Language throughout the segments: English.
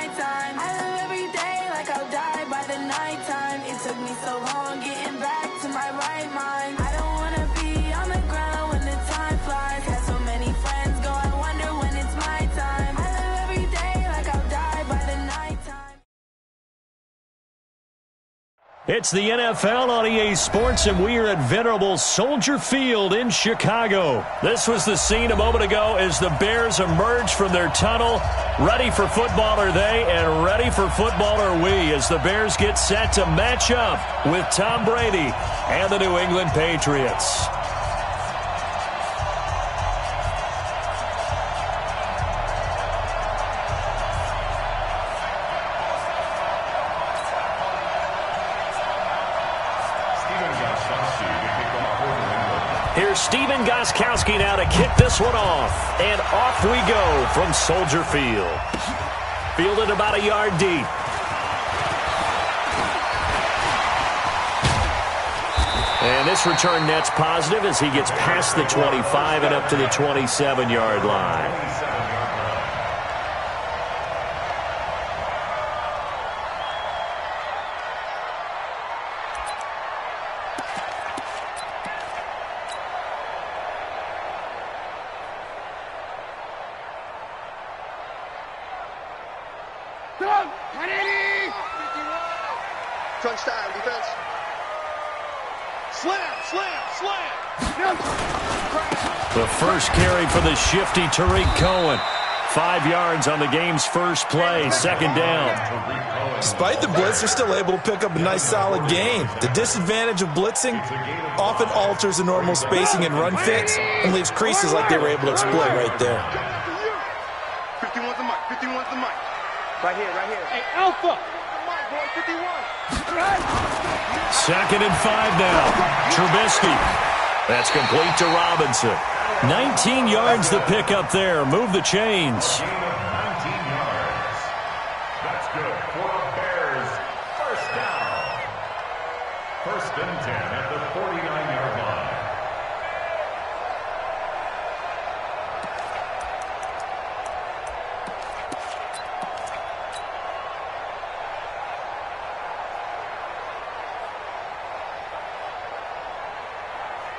my time. I live every day like I'll die by the nighttime. It took me so long getting back to my right mind. I don't wanna be on the ground when the time flies. Had so many friends go, I wonder when it's my time. I live every day like I'll die by the nighttime. It's the NFL on EA Sports, and we are at venerable Soldier Field in Chicago. This was the scene a moment ago as the Bears emerged from their tunnel. Ready for football are they, and ready for football are we, as the Bears get set to match up with Tom Brady and the New England Patriots. Here's Steven Gostkowski now to kick this one off. And off we go from Soldier Field. Fielded about a yard deep. And this return net's positive as he gets past the 25 and up to the 27-yard line. Crunch time, defense. Slam. The first carry for the shifty Tariq Cohen. 5 yards on the game's first play, second down. Despite the blitz, they're still able to pick up a nice solid gain. The disadvantage of blitzing often alters the normal spacing and run fits and leaves creases like they were able to exploit right there. 51's the mic. 51's the mic. Right here. Hey, Alpha. 51. Second and 5 now. Trubisky. That's complete to Robinson. 19 yards the pick up there. Move the chains. 19 yards. That's good for the Bears. First down. First and 10 at the 49-yard line.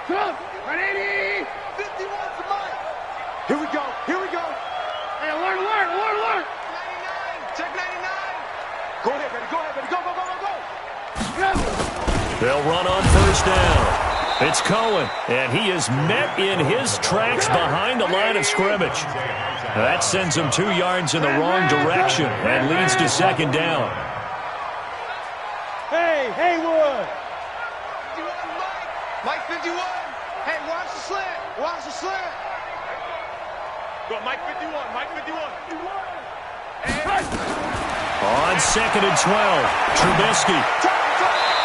Come, 180. 51's the mic. Here we go. Hey, alert. 99. Check 99. Go ahead, baby. Go. They'll run on first down. It's Cohen, and he is met in his tracks behind the line of scrimmage. That sends him 2 yards in the wrong direction and leads to second down. Hey, Haywood. 51 Mike 51. Hey, watch the slant. Go, Mike 51. On second and 12, Trubisky.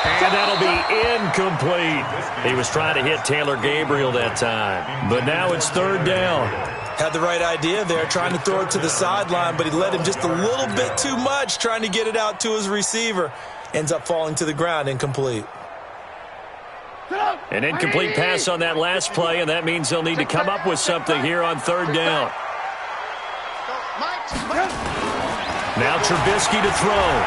And that'll be incomplete. He was trying to hit Taylor Gabriel that time. But now it's third down. Had the right idea there, trying to throw it to the sideline, but he led him just a little bit too much, trying to get it out to his receiver. Ends up falling to the ground, incomplete. An incomplete pass on that last play, and that means they'll need to come up with something here on third down. Now Trubisky to throw.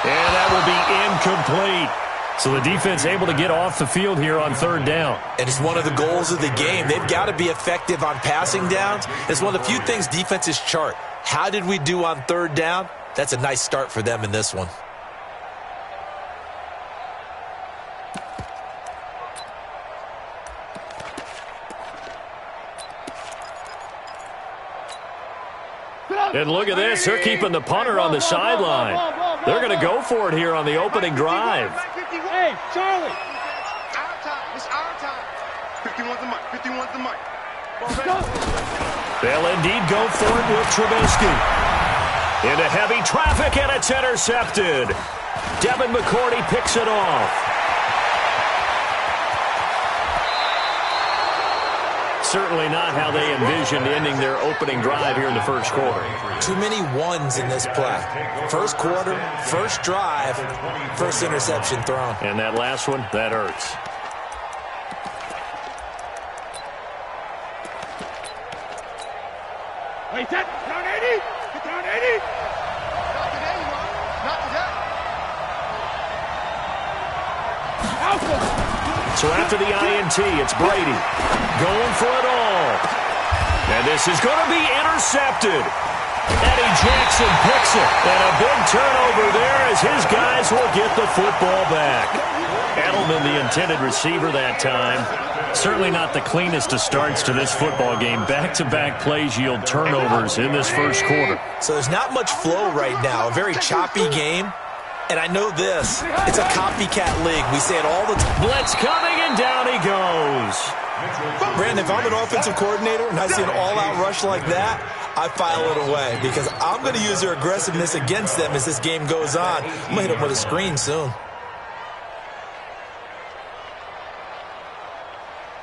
And that will be incomplete. So the defense able to get off the field here on third down. And it's one of the goals of the game. They've got to be effective on passing downs. It's one of the few things defenses chart. How did we do on third down? That's a nice start for them in this one. And look at this. They're keeping the punter on the sideline. They're going to go for it here on the opening drive. Hey, Charlie. Our time. It's our time. 51's the mic. They'll indeed go for it with Trubisky. Into heavy traffic, and it's intercepted. Devin McCourty picks it off. Certainly not how they envisioned ending their opening drive here in the first quarter. Too many ones in this play. First quarter, first drive, first interception thrown. And that last one, that hurts. Wait, that. Down 80. Get down 80. So after the INT, it's Brady going for it all. And this is going to be intercepted. Eddie Jackson picks it. And a big turnover there as his guys will get the football back. Edelman, the intended receiver that time. Certainly not the cleanest of starts to this football game. Back-to-back plays yield turnovers in this first quarter. So there's not much flow right now. A very choppy game. And I know this. It's a copycat league. We say it all the time. Blitz coming, and down he goes. Brandon, if I'm an offensive coordinator and I see an all-out rush like that, I file it away because I'm going to use their aggressiveness against them as this game goes on. I'm going to hit them with a screen soon.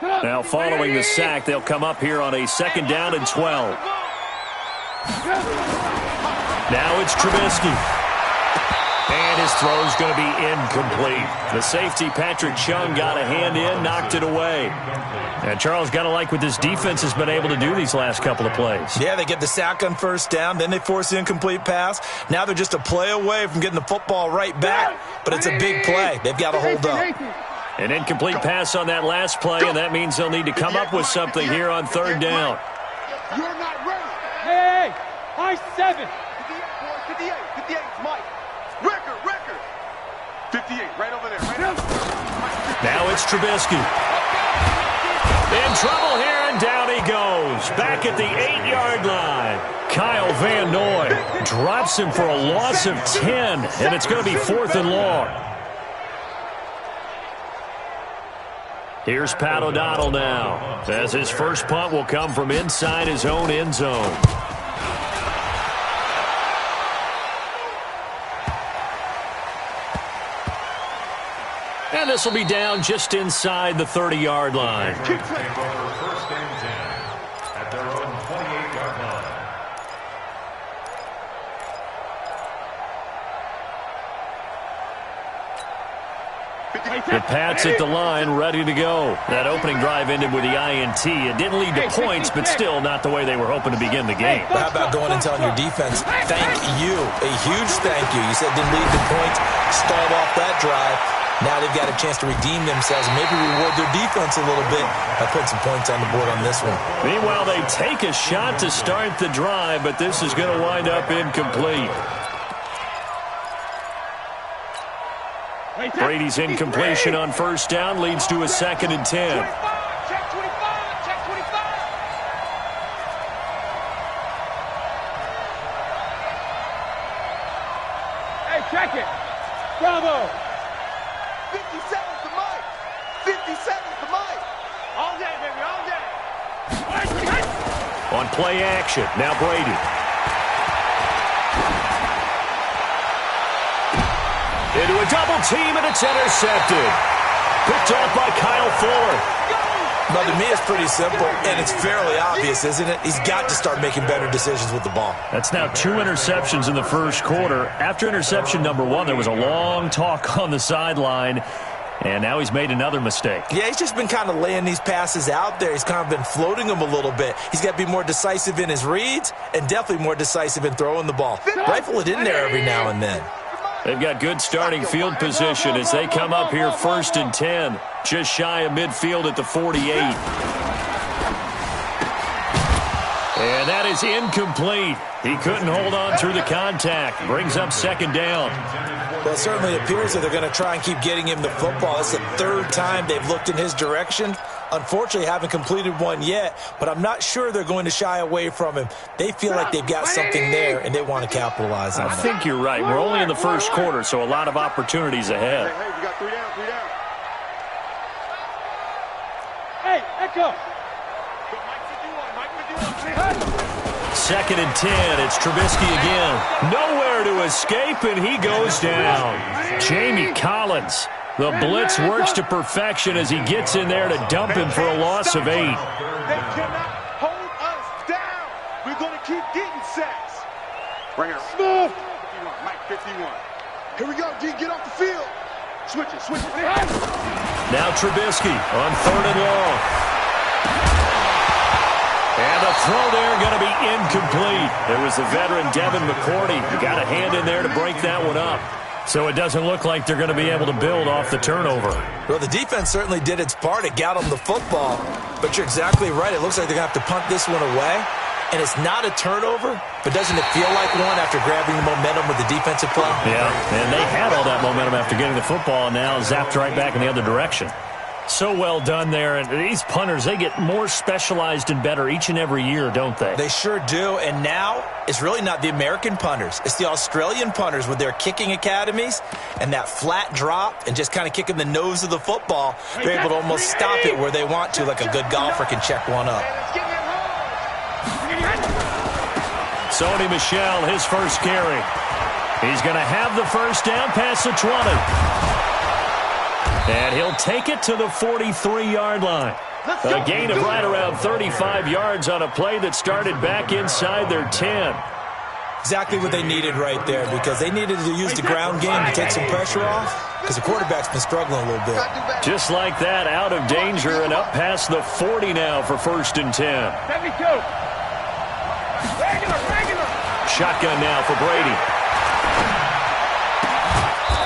Now following the sack, they'll come up here on a 2nd down and 12. Now it's Trubisky. And his throw's going to be incomplete. The safety, Patrick Chung, got a hand in, knocked it away. And Charles, got to like what this defense has been able to do these last couple of plays. Yeah, they get the sack on 1st down, then they force the incomplete pass. Now they're just a play away from getting the football right back, but it's a big play. They've got to hold up. An incomplete pass on that last play, and that means they'll need to come up with something here on 3rd down. You're not ready. Hey, high 7. 58, 58, Mike. Record. 58, right over there. Right over there. Now it's Trubisky. In trouble here, and down he goes. Back at the 8-yard line. Kyle Van Noy drops him for a loss of 10, and it's going to be 4th and long. Here's Pat O'Donnell now, as his first punt will come from inside his own end zone. And this will be down just inside the 30-yard line. First and 10 at their own 28-yard line. The Pats at the line, ready to go. That opening drive ended with the INT. It didn't lead to points, but still not the way they were hoping to begin the game. But how about going and telling your defense, thank you, a huge thank you. You said didn't lead to points, stalled off that drive. Now they've got a chance to redeem themselves and maybe reward their defense a little bit by putting some points on the board on this one. Meanwhile, they take a shot to start the drive, but this is going to wind up incomplete. Brady's incompletion on 1st down leads to a 2nd and 10. Check 25. Hey, check it. Bravo. 57's the mic. 57's the mic. All day, baby, all day. On play action, now Brady. Into a double team, and it's intercepted. Picked off by Kyle Fuller. But to me, it's pretty simple, and it's fairly obvious, isn't it? He's got to start making better decisions with the ball. That's now 2 interceptions in the first quarter. After interception number 1, there was a long talk on the sideline, and now he's made another mistake. Yeah, he's just been kind of laying these passes out there. He's kind of been floating them a little bit. He's got to be more decisive in his reads and definitely more decisive in throwing the ball. Rifle it in there every now and then. They've got good starting field position as they come up here 1st and 10. Just shy of midfield at the 48. And that is incomplete. He couldn't hold on through the contact. Brings up 2nd down. Well, it certainly appears that they're going to try and keep getting him the football. It's the 3rd time they've looked in his direction. Unfortunately, haven't completed one yet, but I'm not sure they're going to shy away from him. They feel like they've got something there, and they want to capitalize on I that. think you're right. We're only in the first quarter, so a lot of opportunities ahead. Hey, we got 3 down, 3 down. Hey, Echo. 2nd and 10. It's Trubisky again. Nowhere to escape, and he goes down. Jamie Collins. The blitz works to perfection as he gets in there to dump him for a loss of 8. They cannot hold us down. We're going to keep getting sacks. Right here. Smooth. 51, Mike 51. Here we go, G. Get off the field. Switch it, switch it. Now Trubisky on 3rd and long. And the throw there going to be incomplete. There was the veteran Devin McCourty. He got a hand in there to break that one up. So it doesn't look like they're going to be able to build off the turnover. Well, the defense certainly did its part. It got them the football. But you're exactly right. It looks like they're going to have to punt this one away. And it's not a turnover, but doesn't it feel like one after grabbing the momentum with the defensive play? Yeah, and they had all that momentum after getting the football, and now zapped right back in the other direction. So well done there. And these punters, they get more specialized and better each and every year, don't they? They sure do. And now it's really not the American punters. It's the Australian punters with their kicking academies and that flat drop and just kind of kicking the nose of the football. They're able to almost stop it where they want to, like a good golfer can check one up. Sony Michel, his first carry. He's going to have the first down past the 20. And he'll take it to the 43-yard line. A gain of right around 35 yards on a play that started back inside their 10. Exactly what they needed right there, because they needed to use the ground game to take some pressure off, because the quarterback's been struggling a little bit. Just like that, out of danger and up past the 40 now for 1st and 10. 72. Regular. Shotgun now for Brady.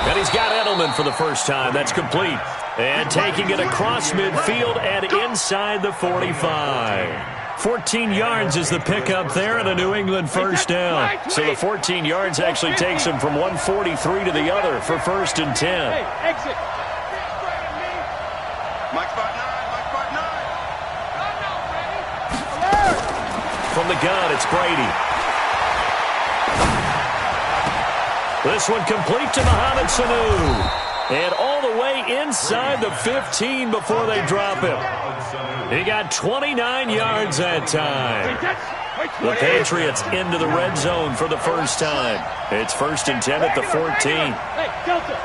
And he's got Edelman for the first time. That's complete. And taking it across midfield and inside the 45. 14 yards is the pickup there and a New England first down. So the 14 yards actually takes him from 143 to the other for 1st and 10. Hey, exit. Mike spot 9. From the gun, it's Brady. This one complete to Mohamed Sanu. And all the way inside the 15 before they drop him. He got 29 yards that time. The Patriots into the red zone for the first time. It's 1st and 10 at the 14. Hey, Delta.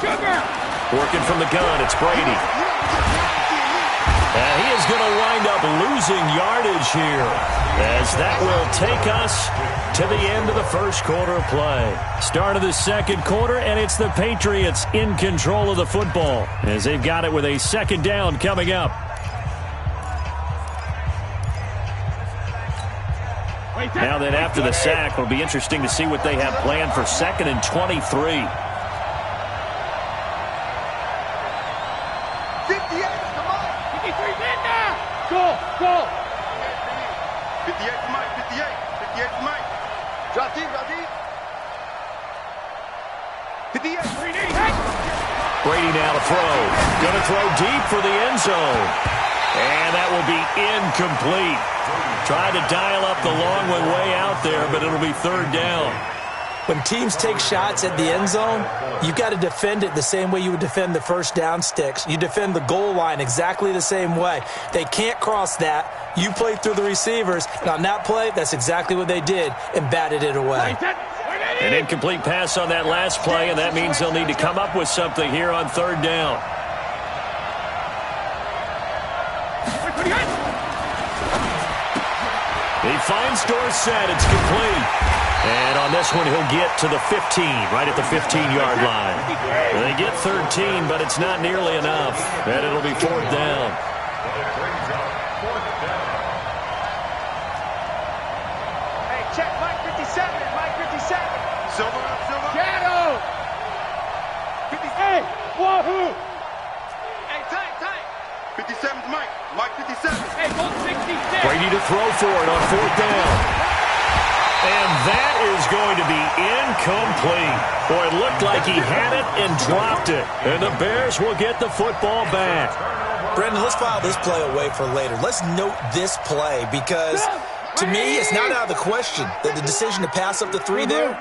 Sugar! Working from the gun, it's Brady. And he is going to wind up losing yardage here, as that will take us to the end of the first quarter of play. Start of the second quarter, and it's the Patriots in control of the football, as they've got it with a second down coming up. Now then, after the sack, it'll be interesting to see what they have planned for 2nd and 23. 58 to Mike, 58 to Mike. Drop deep. 58. Brady now to throw. Going to throw deep for the end zone. And that will be incomplete. Tried to dial up the long one way out there, but it'll be 3rd down. When teams take shots at the end zone, you've got to defend it the same way you would defend the first down sticks. You defend the goal line exactly the same way. They can't cross that. You play through the receivers, and on that play, that's exactly what they did, and batted it away. An incomplete pass on that last play, and that means they'll need to come up with something here on 3rd down. He finds Dorsett. It's complete. And on this one, he'll get to the 15, right at the 15-yard line. They get 13, but it's not nearly enough. And it'll be 4th down. Hey, check Mike 57. Silver. Shadow. Hey, wahoo. Hey, tight. 57's Mike. Mike 57. Hey, go 66. Brady to throw for it on 4th down. And that is going to be incomplete. Boy, it looked like he had it and dropped it. And the Bears will get the football back. Brendan, let's file this play away for later. Let's note this play because, to me, it's not out of the question that the decision to pass up the 3 there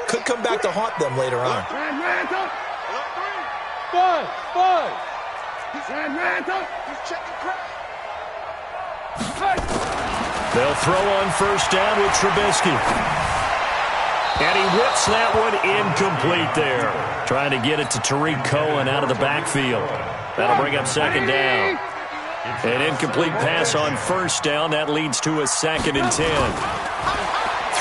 could come back to haunt them later on. Buzz. He's checking crap. They'll throw on 1st down with Trubisky. And he whips that one incomplete there. Trying to get it to Tariq Cohen out of the backfield. That'll bring up 2nd down. An incomplete pass on 1st down. That leads to a 2nd and 10.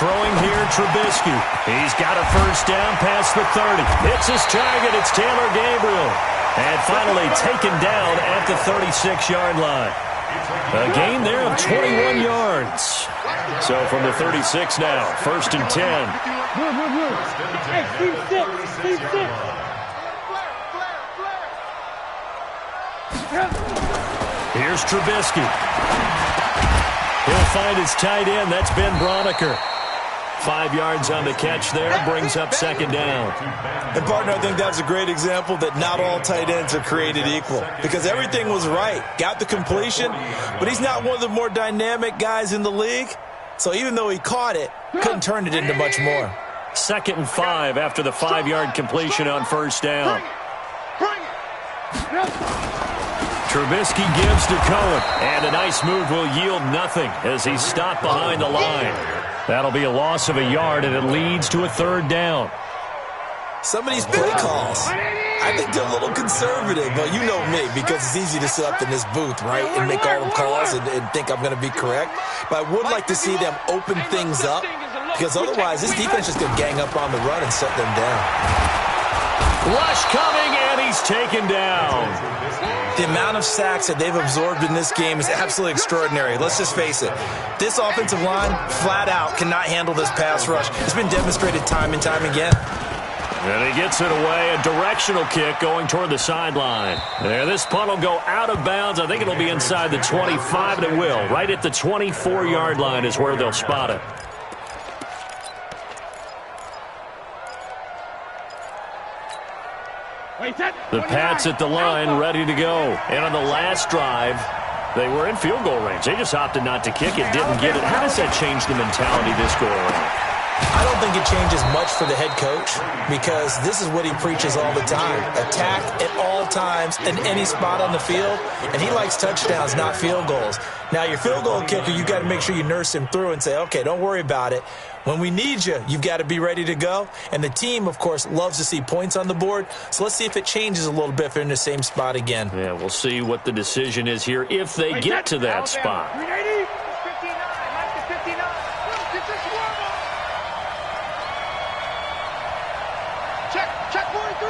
Throwing here, Trubisky. He's got a 1st down past the 30. Hits his target. It's Taylor Gabriel. And finally taken down at the 36-yard line. A gain there of 21 yards. So from the 36 now, 1st and 10. Hey, Steve, Steve, Steve. Here's Trubisky. He'll find his tight end. That's Ben Broniker. 5 yards on the catch there, brings up 2nd down. And, partner, I think that's a great example that not all tight ends are created equal because everything was right. Got the completion, but he's not one of the more dynamic guys in the league. So even though he caught it, couldn't turn it into much more. 2nd and 5 after the 5-yard completion on 1st down. Trubisky gives to Cohen, and a nice move will yield nothing as he's stopped behind the line. That'll be a loss of a yard, and it leads to a 3rd down. Some of these play calls, I think they're a little conservative, but you know me, because it's easy to sit up in this booth, right, and make all the calls and think I'm going to be correct. But I would like to see them open things up, because otherwise this defense is going to gang up on the run and shut them down. Rush coming, and he's taken down. The amount of sacks that they've absorbed in this game is absolutely extraordinary. Let's just face it. This offensive line, flat out, cannot handle this pass rush. It's been demonstrated time and time again. And he gets it away, a directional kick going toward the sideline. There, this punt will go out of bounds. I think it'll be inside the 25, and it will. Right at the 24-yard line is where they'll spot it. The Pats at the line, ready to go. And on the last drive, they were in field goal range. They just opted not to kick it, didn't get it. How does that change the mentality this go around? I don't think it changes much for the head coach because this is what he preaches all the time. Attack at all times in any spot on the field, and he likes touchdowns, not field goals. Now, your field goal kicker, you've got to make sure you nurse him through and say, okay, don't worry about it. When we need you, you've got to be ready to go. And the team, of course, loves to see points on the board. So let's see if it changes a little bit if they're in the same spot again. Yeah, we'll see what the decision is here if they get to that spot. 380, 59, Mike to 59. Check 43.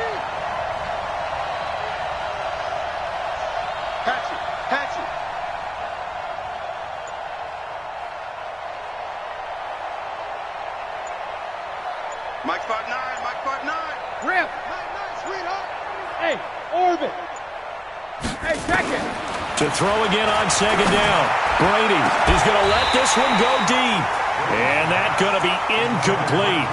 Patch it. Mike 5'9". Rip. Nice, sweetheart. Hey, orbit. Hey, check it. To throw again on 2nd down. Brady is going to let this one go deep. And that's going to be incomplete.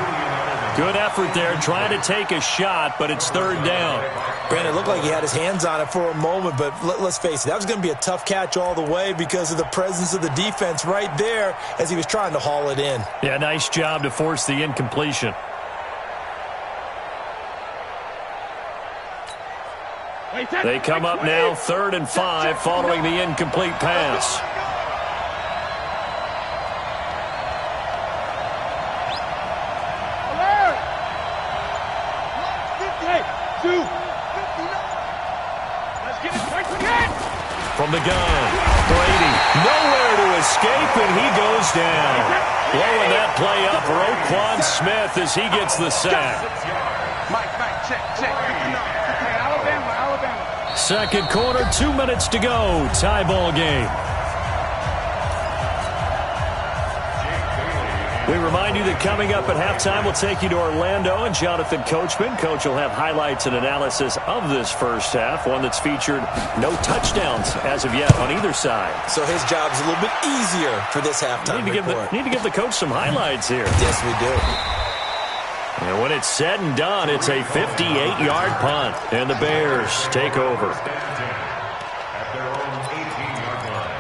Good effort there, trying to take a shot, but it's 3rd down. Brandon, it looked like he had his hands on it for a moment, but let's face it, that was going to be a tough catch all the way because of the presence of the defense right there as he was trying to haul it in. Yeah, nice job to force the incompletion. They come up now 3rd and 5 following the incomplete pass. From the gun, Brady, nowhere to escape, and he goes down. Blowing that play up, Roquan Smith as he gets the sack. Mike, check. Alabama. 2nd quarter, 2 minutes to go. Tie ball game. We remind you that coming up at halftime, we'll take you to Orlando and Jonathan Coachman. Coach will have highlights and analysis of this first half, one that's featured no touchdowns as of yet on either side. So his job's a little bit easier for this halftime report. Need to give the coach some highlights here. Yes, we do. And when it's said and done, it's a 58-yard punt, and the Bears take over. At their own 18-yard line.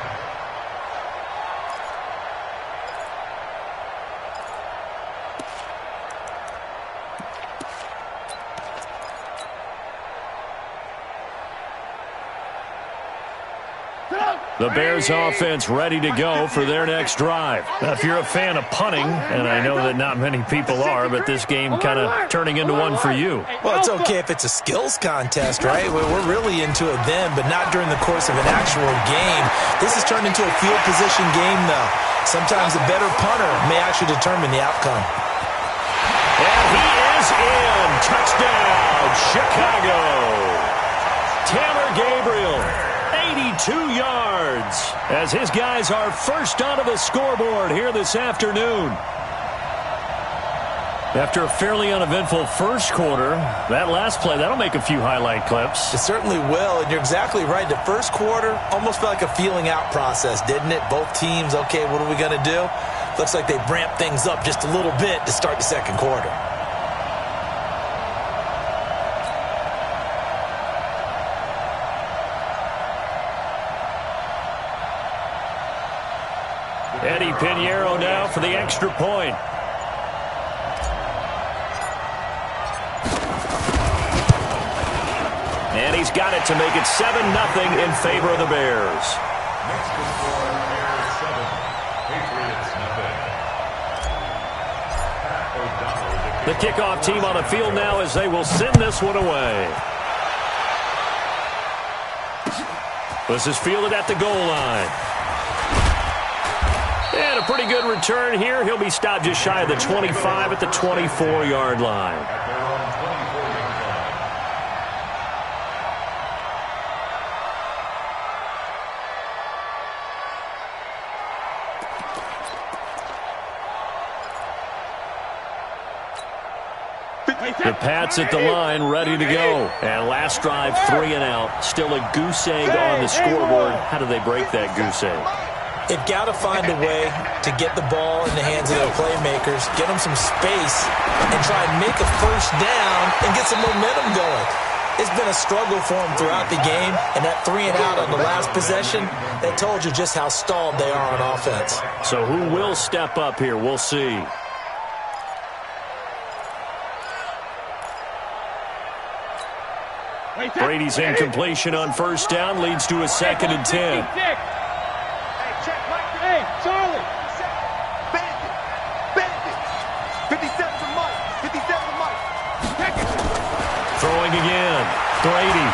The Bears offense ready to go for their next drive. Now, if you're a fan of punting, and I know that not many people are, but this game kind of turning into one for you. Well, it's okay if it's a skills contest, right? We're really into it then, but not during the course of an actual game. This has turned into a field position game, though. Sometimes a better punter may actually determine the outcome. And he is in. Touchdown, Chicago. Taylor Gabriel, 82 yards, as his guys are first onto the scoreboard here this afternoon. After a fairly uneventful first quarter, that last play, that'll make a few highlight clips. It certainly will, and you're exactly right. The first quarter almost felt like a feeling out process, didn't it? Both teams, okay, what are we going to do? Looks like they ramped things up just a little bit to start the second quarter. Eddie Pinheiro now for the extra point. And he's got it to make it 7-0 in favor of the Bears. Next to score, Bears 7, Patriots nothing. The kickoff team on the field now as they will send this one away. This is fielded at the goal line. And a pretty good return here. He'll be stopped just shy of the 25 at the 24-yard line. The Pats at the line, ready to go. And last drive, 3 and out. Still a goose egg on the scoreboard. How do they break that goose egg? They've got to find a way to get the ball in the hands of their playmakers, get them some space, and try and make a first down and get some momentum going. It's been a struggle for them throughout the game, and that 3 and out on the last possession, that told you just how stalled they are on offense. So who will step up here? We'll see. Brady's incompletion on first down leads to a 2nd and 10. Hey, Charlie. Bandit. Bandit. 57 for Mike. 57 for Mike. Throwing again. Brady.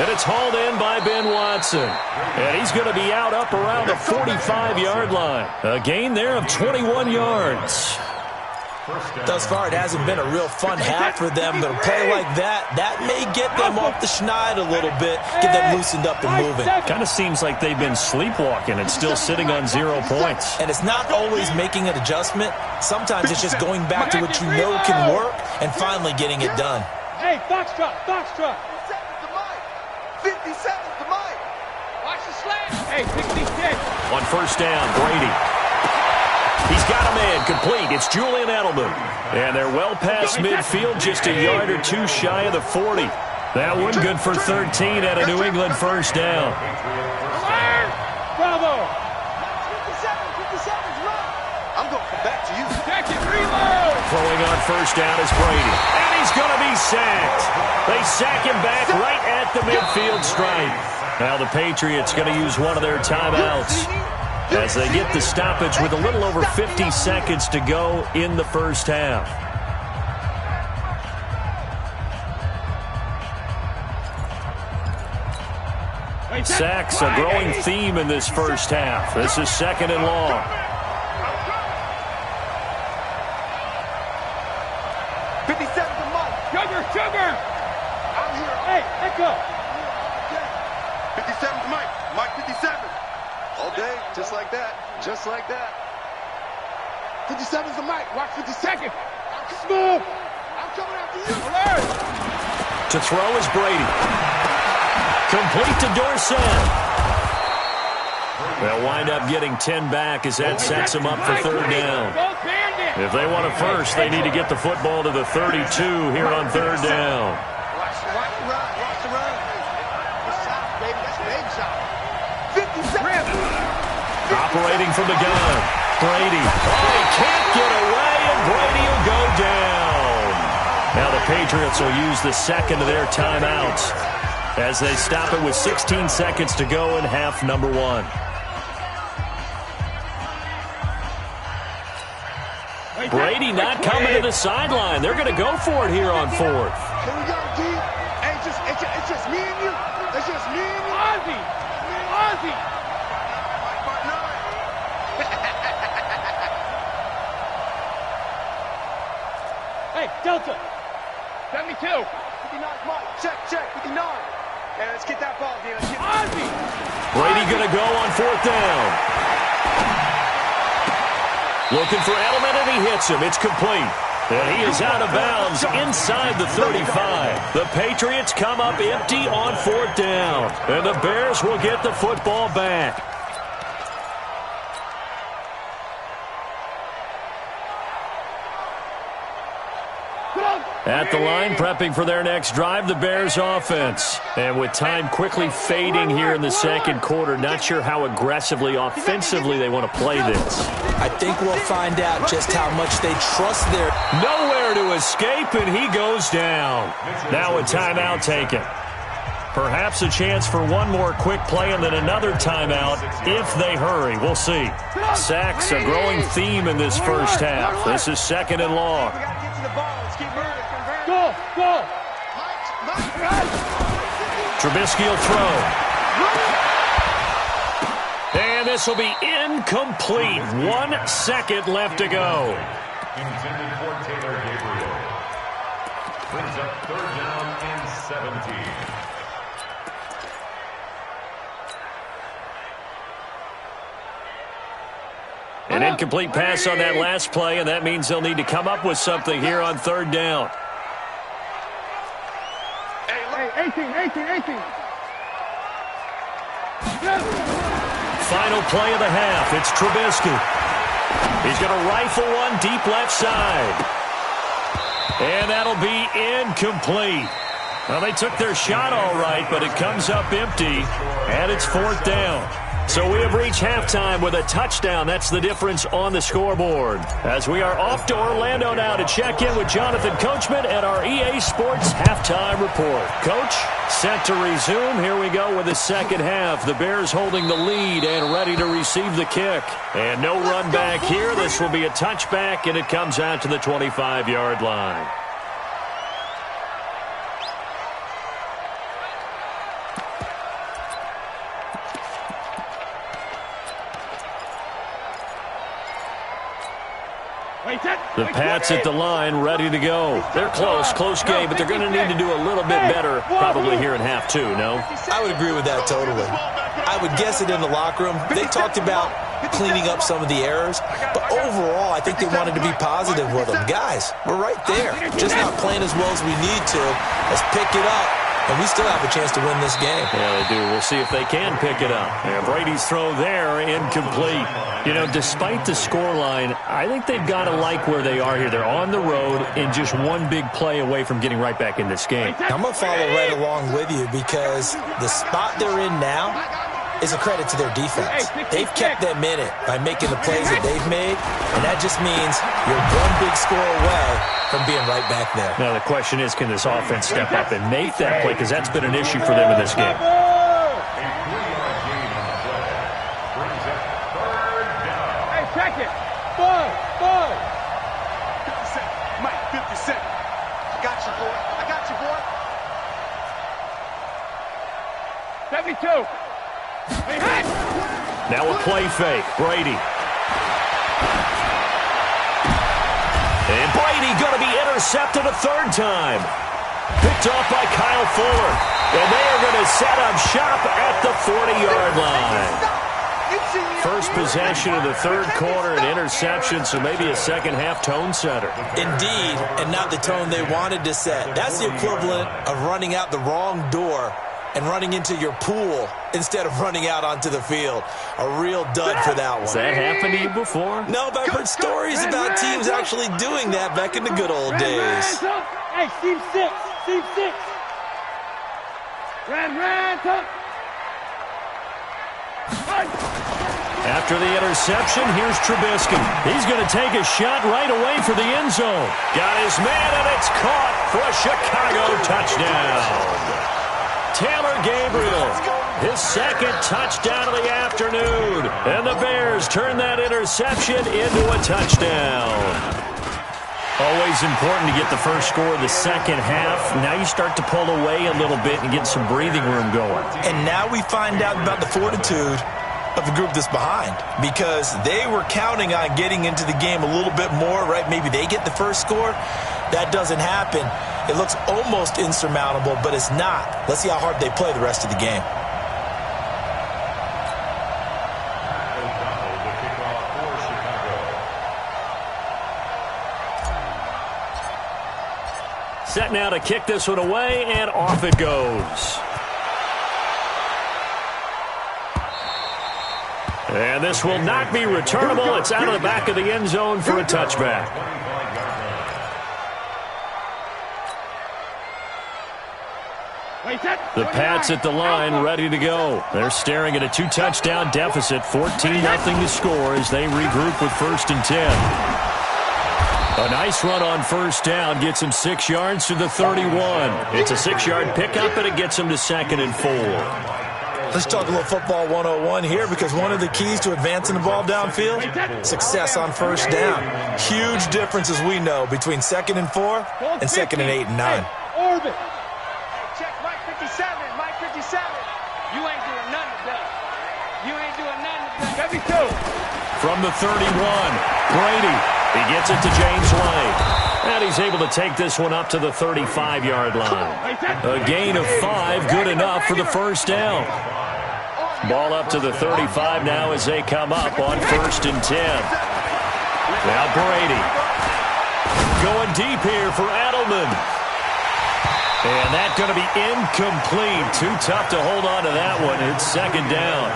And it's hauled in by Ben Watson. And he's going to be out up around the 45-yard line. A gain there of 21 yards. Thus far, it hasn't been a real fun half for them, but a play like that may get them off the schneid a little bit, get them loosened up and moving. Kind of seems like they've been sleepwalking and still sitting on 0 points. And it's not always making an adjustment. Sometimes it's just going back to what you know can work and finally getting it done. Hey, Foxtrot, Foxtrot. 57 to Mike. Watch the slant. Hey, 66. On first down, Brady. He's got a man complete. It's Julian Edelman. And they're well past midfield, just a yard or two shy of the 40. That one good for 13 at a New England first down. Bravo. 57's right. I'm going to come back to you. Check it, reload. Throwing on first down is Brady. And he's going to be sacked. They sack him back right at the midfield stripe. Now the Patriots going to use one of their timeouts as they get the stoppage with a little over 50 seconds to go in the first half. Sacks, a growing theme in this first half. This is 2nd and long. Sugar! I'm here. Hey, echo! 57 to Mike. Mike 57. All day, just like that. Just like that. 57's the Mike. Watch 52nd. Smooth! I'm coming after you. Alert! To throw is Brady. Complete to Dorsett. They'll wind up getting 10 back as that sets them up for 3rd down. If they want a first, they need to get the football to the 32 here on 3rd down. Watch the run. Watch the run. It's shot, baby. That's baby shot. 57. Operating from the gun. Brady. Oh, he can't get away, and Brady will go down. Now the Patriots will use the 2nd of their timeouts as they stop it with 16 seconds to go in half number 1. Brady not coming to the sideline. They're going to go for it here on 4th. Here we go, D. Hey, it's just me and you. It's just me and you. Ozzy! Ozzy! Hey, Delta! 72! Check, 59. Yeah, let's get that ball, Dion. Brady going to go on 4th down. Looking for Edelman, and he hits him. It's complete. And he is out of bounds inside the 35. The Patriots come up empty on 4th down. And the Bears will get the football back. At the line, prepping for their next drive, the Bears offense. And with time quickly fading here in the second quarter, not sure how aggressively, offensively they want to play this. I think we'll find out just how much they trust their... Nowhere to escape, and he goes down. Now a timeout taken. Perhaps a chance for one more quick play and then another timeout if they hurry. We'll see. Sacks, a growing theme in this first half. This is 2nd and long. Go! Trubisky will throw. And this will be incomplete. 1 second left to go. Intended for Taylor Gabriel. Brings up 3rd down and 17. An incomplete pass on that last play, and that means they'll need to come up with something here on 3rd down. Hey, 18. Final play of the half. It's Trubisky. He's going to rifle one deep left side. And that'll be incomplete. Well, they took their shot all right, but it comes up empty, and it's 4th down. So we have reached halftime with a touchdown. That's the difference on the scoreboard. As we are off to Orlando now to check in with Jonathan Coachman at our EA Sports Halftime Report. Coach, set to resume. Here we go with the second half. The Bears holding the lead and ready to receive the kick. And no run back here. This will be a touchback, and it comes out to the 25-yard line. The Pats at the line, ready to go. They're close game, but they're going to need to do a little bit better probably here in half 2, no? I would agree with that totally. I would guess it in the locker room. They talked about cleaning up some of the errors, but overall, I think they wanted to be positive with them. Guys, we're right there. Just not playing as well as we need to. Let's pick it up, and we still have a chance to win this game. Yeah, they do. We'll see if they can pick it up. Yeah, Brady's throw there, incomplete. You know, despite the scoreline, I think they've got to like where they are here. They're on the road and just one big play away from getting right back in this game. I'm going to follow right along with you because the spot they're in now is a credit to their defense. They've kept them in it by making the plays that they've made, and that just means you're one big score away from being right back there. Now, the question is, can this offense step up and make that play? Because that's been an issue for them in this game. Check it. Ball. 57. Mike, 57. I got you, boy. 72. Hey, hit! Now a play fake. Brady. And Brady going to be intercepted a 3rd time. Picked off by Kyle Fuller. And they are going to set up shop at the 40-yard line. First possession of the 3rd quarter, an interception, so maybe a second-half tone setter. Indeed, and not the tone they wanted to set. That's the equivalent of running out the wrong door and running into your pool instead of running out onto the field. A real dud for that one. Has that happened to you before? No, but I've heard stories about teams actually doing that back in the good old days. Hey, Steve 6. Ran, top. After the interception, here's Trubisky. He's going to take a shot right away for the end zone. Got his man, and it's caught for a Chicago touchdown. Taylor Gabriel, his 2nd touchdown of the afternoon. And the Bears turn that interception into a touchdown. Always important to get the first score of the second half. Now you start to pull away a little bit and get some breathing room going. And now we find out about the fortitude of the group that's behind, because they were counting on getting into the game a little bit more, right? Maybe they get the first score. That doesn't happen. It looks almost insurmountable, but it's not. Let's see how hard they play the rest of the game. Set now to kick this one away, and off it goes. And this will not be returnable. It's out of the back of the end zone for a touchback. The Pats at the line, ready to go. They're staring at a 2-touchdown deficit, 14-0 to score as they regroup with 1st and 10. A nice run on 1st down gets him 6 yards to the 31. It's a 6-yard pickup, and it gets him to 2nd and 4. Let's talk a little football 101 here, because one of the keys to advancing the ball downfield, success on 1st down. Huge difference, as we know, between 2nd and 4 and 2nd and 8 and 9. Orbit. Check Mike 57, Mike 57. You ain't doing nothing today. You ain't doing nothing today. 72. From the 31, Brady. He gets it to James White. And he's able to take this one up to the 35-yard line. A gain of 5, good enough for the 1st down. Ball up to the 35 now as they come up on 1st and 10. Now Brady. Going deep here for Edelman. And that's going to be incomplete. Too tough to hold on to that one. It's 2nd down.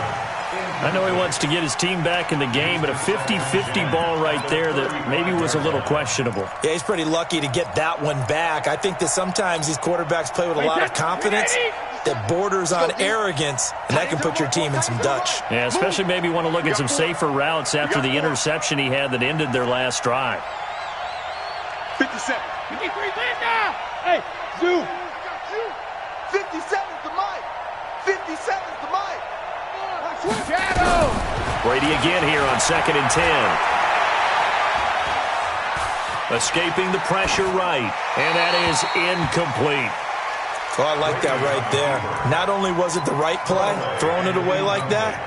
I know he wants to get his team back in the game, but a 50-50 ball right there that maybe was a little questionable. Yeah, he's pretty lucky to get that one back. I think that sometimes these quarterbacks play with a lot of confidence that borders on arrogance, and that can put your team in some Dutch. Yeah, especially maybe want to look at some safer routes after the interception he had that ended their last drive. 57. 53, land now. Hey, Zoo. 57's the mic. 57's the mic. Shadow. Brady again here on 2nd and 10. Escaping the pressure right, and that is incomplete. Oh, I like that right there. Not only was it the right play, throwing it away like that,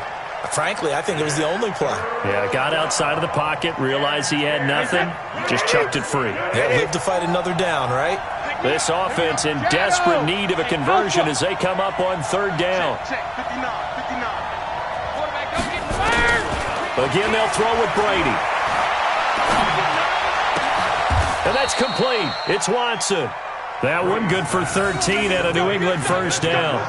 frankly, I think it was the only play. Yeah, got outside of the pocket, realized he had nothing, just chucked it free. Yeah, live to fight another down, right? This offense in desperate need of a conversion as they come up on 3rd down. Check, 59, 59. Again, they'll throw with Brady. And that's complete. It's Watson. That one good for 13 at a New England 1st down.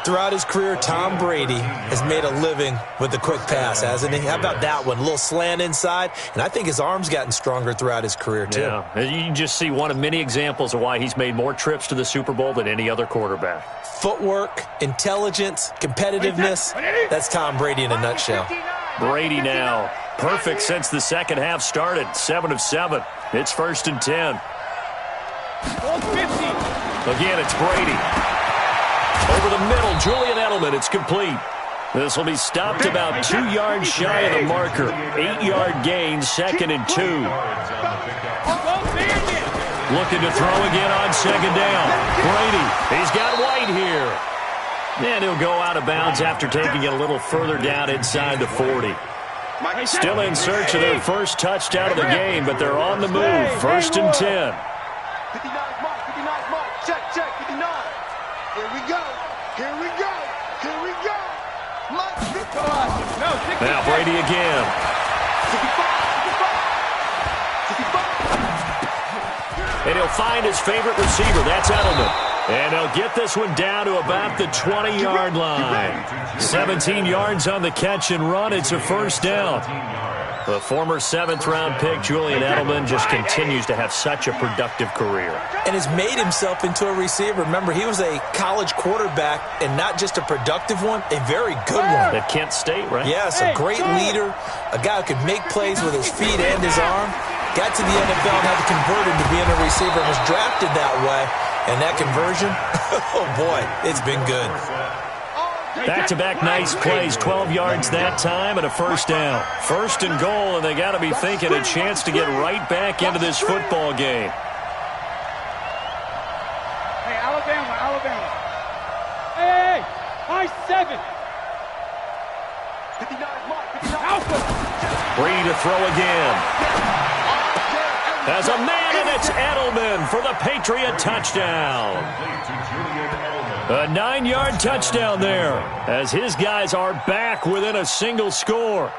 Throughout his career, Tom Brady has made a living with the quick pass, hasn't he? How about that one? A little slant inside, and I think his arm's gotten stronger throughout his career, too. Yeah, you can just see one of many examples of why he's made more trips to the Super Bowl than any other quarterback. Footwork, intelligence, competitiveness, that's Tom Brady in a nutshell. Brady now, perfect since the second half started, 7 of 7. It's 1st and 10. Again, it's Brady. Over the middle, Julian Edelman, it's complete. This will be stopped about 2 yards shy of the marker. 8-yard gain, 2nd and 2. Looking to throw again on 2nd down. Brady, he's got White here. And he'll go out of bounds after taking it a little further down inside the 40. Still in search of their first touchdown of the game, but they're on the move. 1st and 10. 59's Mike, 59's Mike. Check, 59. Here we go. Here we go. Here we go. Mike, 55. Now Brady again. 55. And he'll find his favorite receiver. That's Edelman. And they'll get this one down to about the 20-yard line. 17 yards on the catch and run. It's a 1st down. The former 7th-round pick, Julian Edelman, just continues to have such a productive career. And has made himself into a receiver. Remember, he was a college quarterback, and not just a productive one, a very good one. At Kent State, right? Yes, a great leader, a guy who could make plays with his feet and his arm. Got to the NFL and had to convert into being a receiver and was drafted that way. And that conversion, oh boy, it's been good. Back-to-back nice plays, 12 yards that time and a 1st down. 1st and goal, and they got to be thinking a chance to get right back into this football game. Hey, Alabama. Hey, high 7. 59's Mike, 59. Alpha. Brady to throw again. As a man, and it's Edelman for the Patriot touchdown. A 9-yard touchdown there, as his guys are back within a single score.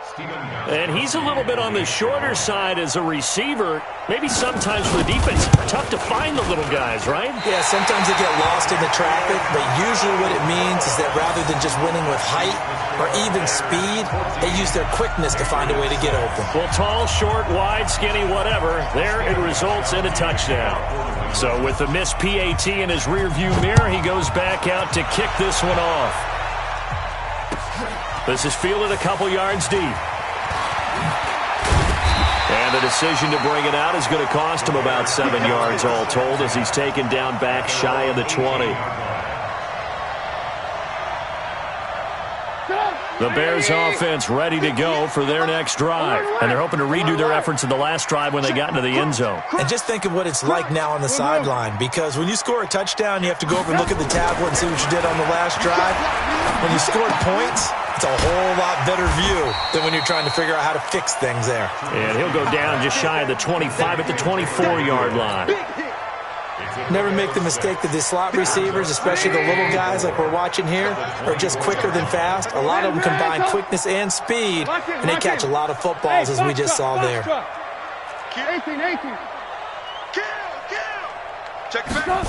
And he's a little bit on the shorter side as a receiver. Maybe sometimes for the defense, tough to find the little guys, right? Yeah, sometimes they get lost in the traffic, but usually what it means is that rather than just winning with height or even speed, they use their quickness to find a way to get open. Well, tall, short, wide, skinny, whatever, there it results in a touchdown. So with the missed PAT in his rearview mirror, he goes back out to kick this one off. This is fielded a couple yards deep. And the decision to bring it out is going to cost him about 7 yards all told, as he's taken down back shy of the 20. The Bears offense ready to go for their next drive. And they're hoping to redo their efforts in the last drive when they got into the end zone. And just think of what it's like now on the sideline, because when you score a touchdown, you have to go over and look at the tablet and see what you did on the last drive. When you scored points, it's a whole lot better view than when you're trying to figure out how to fix things there. And he'll go down just shy of the 25 at the 24-yard line. Never make the mistake that the slot receivers, especially the little guys like we're watching here, are just quicker than fast. A lot of them combine quickness and speed, and they catch a lot of footballs, as we just saw there. 18. Check it back.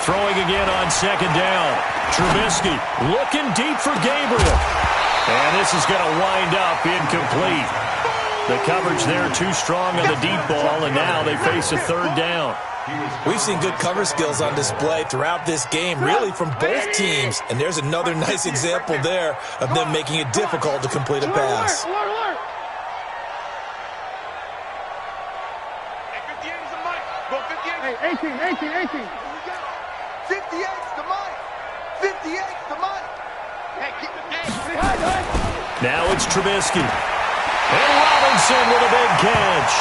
Throwing again on second down. Trubisky looking deep for Gabriel. And this is going to wind up incomplete. The coverage there too strong on the deep ball, and now they face a third down. We've seen good cover skills on display throughout this game, really from both teams. And there's another nice example there of them making it difficult to complete a pass. Alert. Hey, 18. 58's the mic. 58's the mic. Hey, keep it. Hey. Now it's Trubisky. And Robinson with a big catch.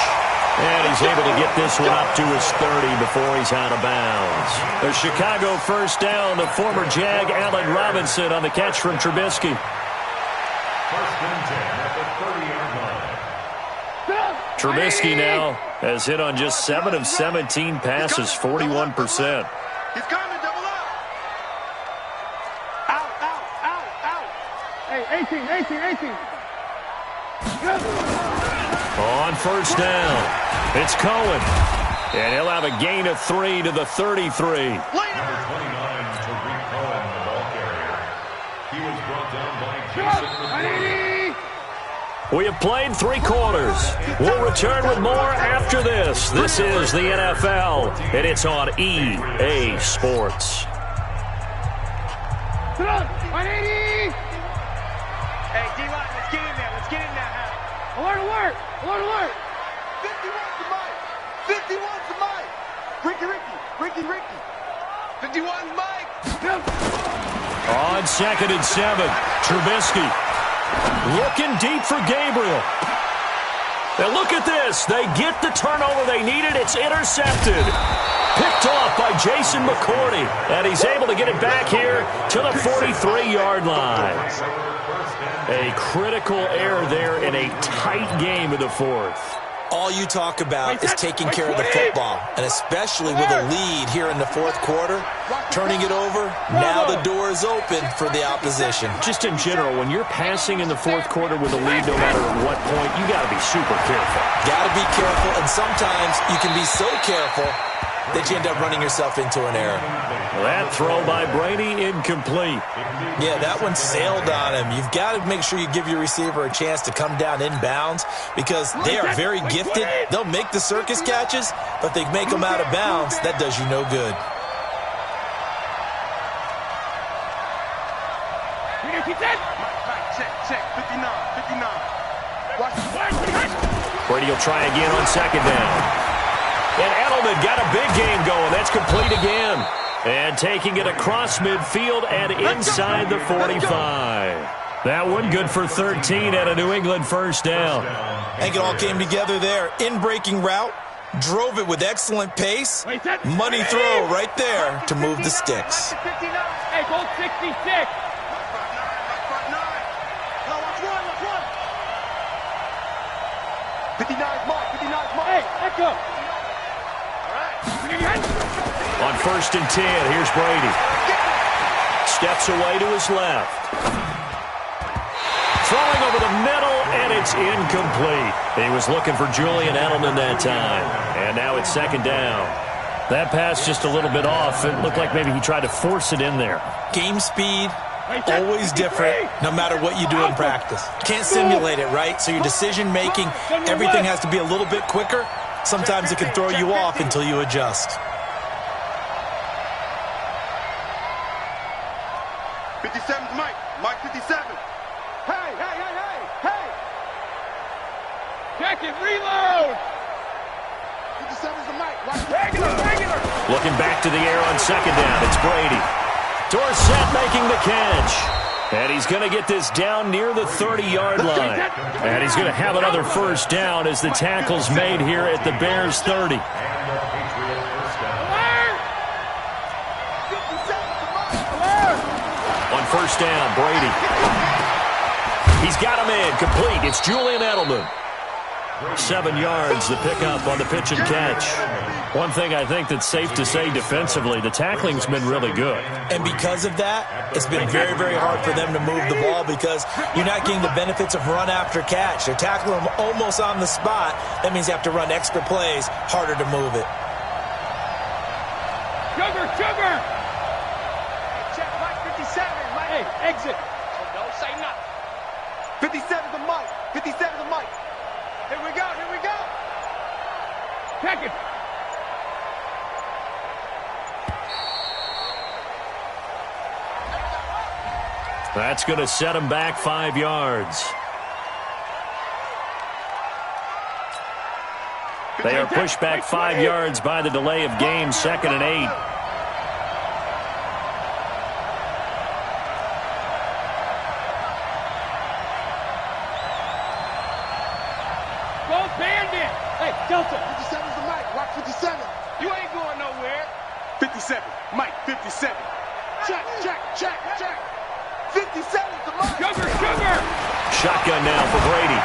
And he's able to get this one up to his 30 before he's out of bounds. The Chicago first down, the former Jag Allen Robinson on the catch from Trubisky. First and 10 at the 30-yard line. Trubisky now has hit on just 7 of 17 passes, 41%. He's coming, double up. Out. Hey, 18. On first down, it's Cohen. And he'll have a gain of 3 to the 33. Number 29, Tariq Cohen, the ball carrier. He was brought down by Jason McCourty. We have played 3 quarters. We'll return with more after this. This is the NFL, and it's on EA Sports. Hey, D-Line, let's get in there. Let's get in there. alert. 51's the mic. 51's the mic. Ricky. 51's mic. On second and 7, Trubisky looking deep for Gabriel. And look at this. They get the turnover they needed. It's intercepted. Picked off by Jason McCourty. And he's able to get it back here to the 43-yard line. A critical error there in a tight game in the fourth. All you talk about is taking care of the football, and especially with a lead here in the fourth quarter, turning it over, now the door is open for the opposition. Just in general, when you're passing in the fourth quarter with a lead, no matter at what point, you got to be super careful. Got to be careful, and sometimes you can be so careful that you end up running yourself into an error. That throw by Brady, incomplete. Yeah, that one sailed on him. You've got to make sure you give your receiver a chance to come down inbounds because they are very gifted. They'll make the circus catches, but they make them out of bounds. That does you no good. Check. 59. Brady will try again on second down. And Edelman got a big game going. That's complete again. And taking it across midfield and inside the 45. That one good for 13 at a New England first down. I think it all came together there. In-breaking route, drove it with excellent pace. Money throw right there to move the sticks. Hey, goal 66. Watch one. 59's mark. Hey, Echo. On 1st and 10, here's Brady. Steps away to his left. Throwing over the middle, and it's incomplete. He was looking for Julian Edelman that time. And now it's 2nd down. That pass just a little bit off. It looked like maybe he tried to force it in there. Game speed, always different, no matter what you do in practice. Can't simulate it, right? So your decision-making, everything has to be a little bit quicker. Sometimes it can throw you off until you adjust. 57's Mike. Mike 57. Hey, hey, hey, hey, hey! Check it, reload! 57's the Mike. Regular! Looking back to the air on 2nd down. It's Brady. Dorsett making the catch. And he's going to get this down near the 30-yard line. And he's going to have another 1st down as the tackle's made here at the Bears' 30. On 1st down, Brady. He's got him in. Complete. It's Julian Edelman. 7 yards, the pickup on the pitch and catch. One thing I think that's safe to say defensively, the tackling's been really good. And because of that, it's been very, very hard for them to move the ball because you're not getting the benefits of run after catch. They're tackling them almost on the spot. That means you have to run extra plays, harder to move it. Sugar! Check Mike 57. Mike. Hey, exit. So don't say nothing. 57's the Mike. 57's the Mike. Here we go. Check it. That's going to set him back 5 yards. They are pushed back 5 yards by the delay of game, 2nd and 8. Go bandit. Hey, Delta. 57's the Mike. Watch 57. You ain't going nowhere. 57. Mike 57. Check. 57's the Mike. Sugar. Shotgun now for Brady.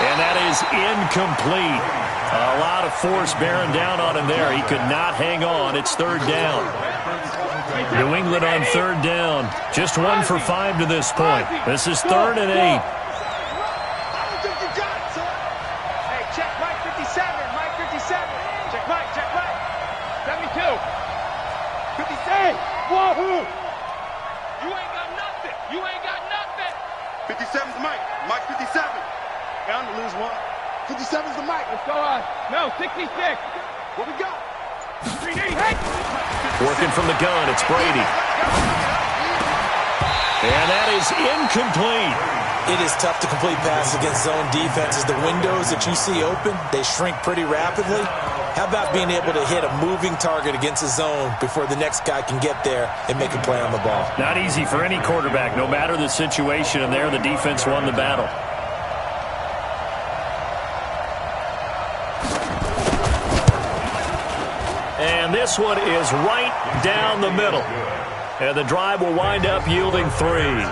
And that is incomplete. A lot of force bearing down on him there. He could not hang on. It's 3rd down. New England on 3rd down. Just 1 for 5 to this point. This is 3rd and 8. Hey, check Mike 57. Mike 57. Check Mike. 72. 57. Wahoo! You ain't got nothing. 57's Mike. Mike 57. Down to lose 1. 57's the Mike. Let's go on. No, 66. Where we go? 380. Hey! Working from the gun, it's Brady. And that is incomplete. It is tough to complete passes against zone defenses. The windows that you see open, they shrink pretty rapidly. How about being able to hit a moving target against a zone before the next guy can get there and make a play on the ball? Not easy for any quarterback, no matter the situation, and there the defense won the battle. And this one is right down the middle. And the drive will wind up yielding 3.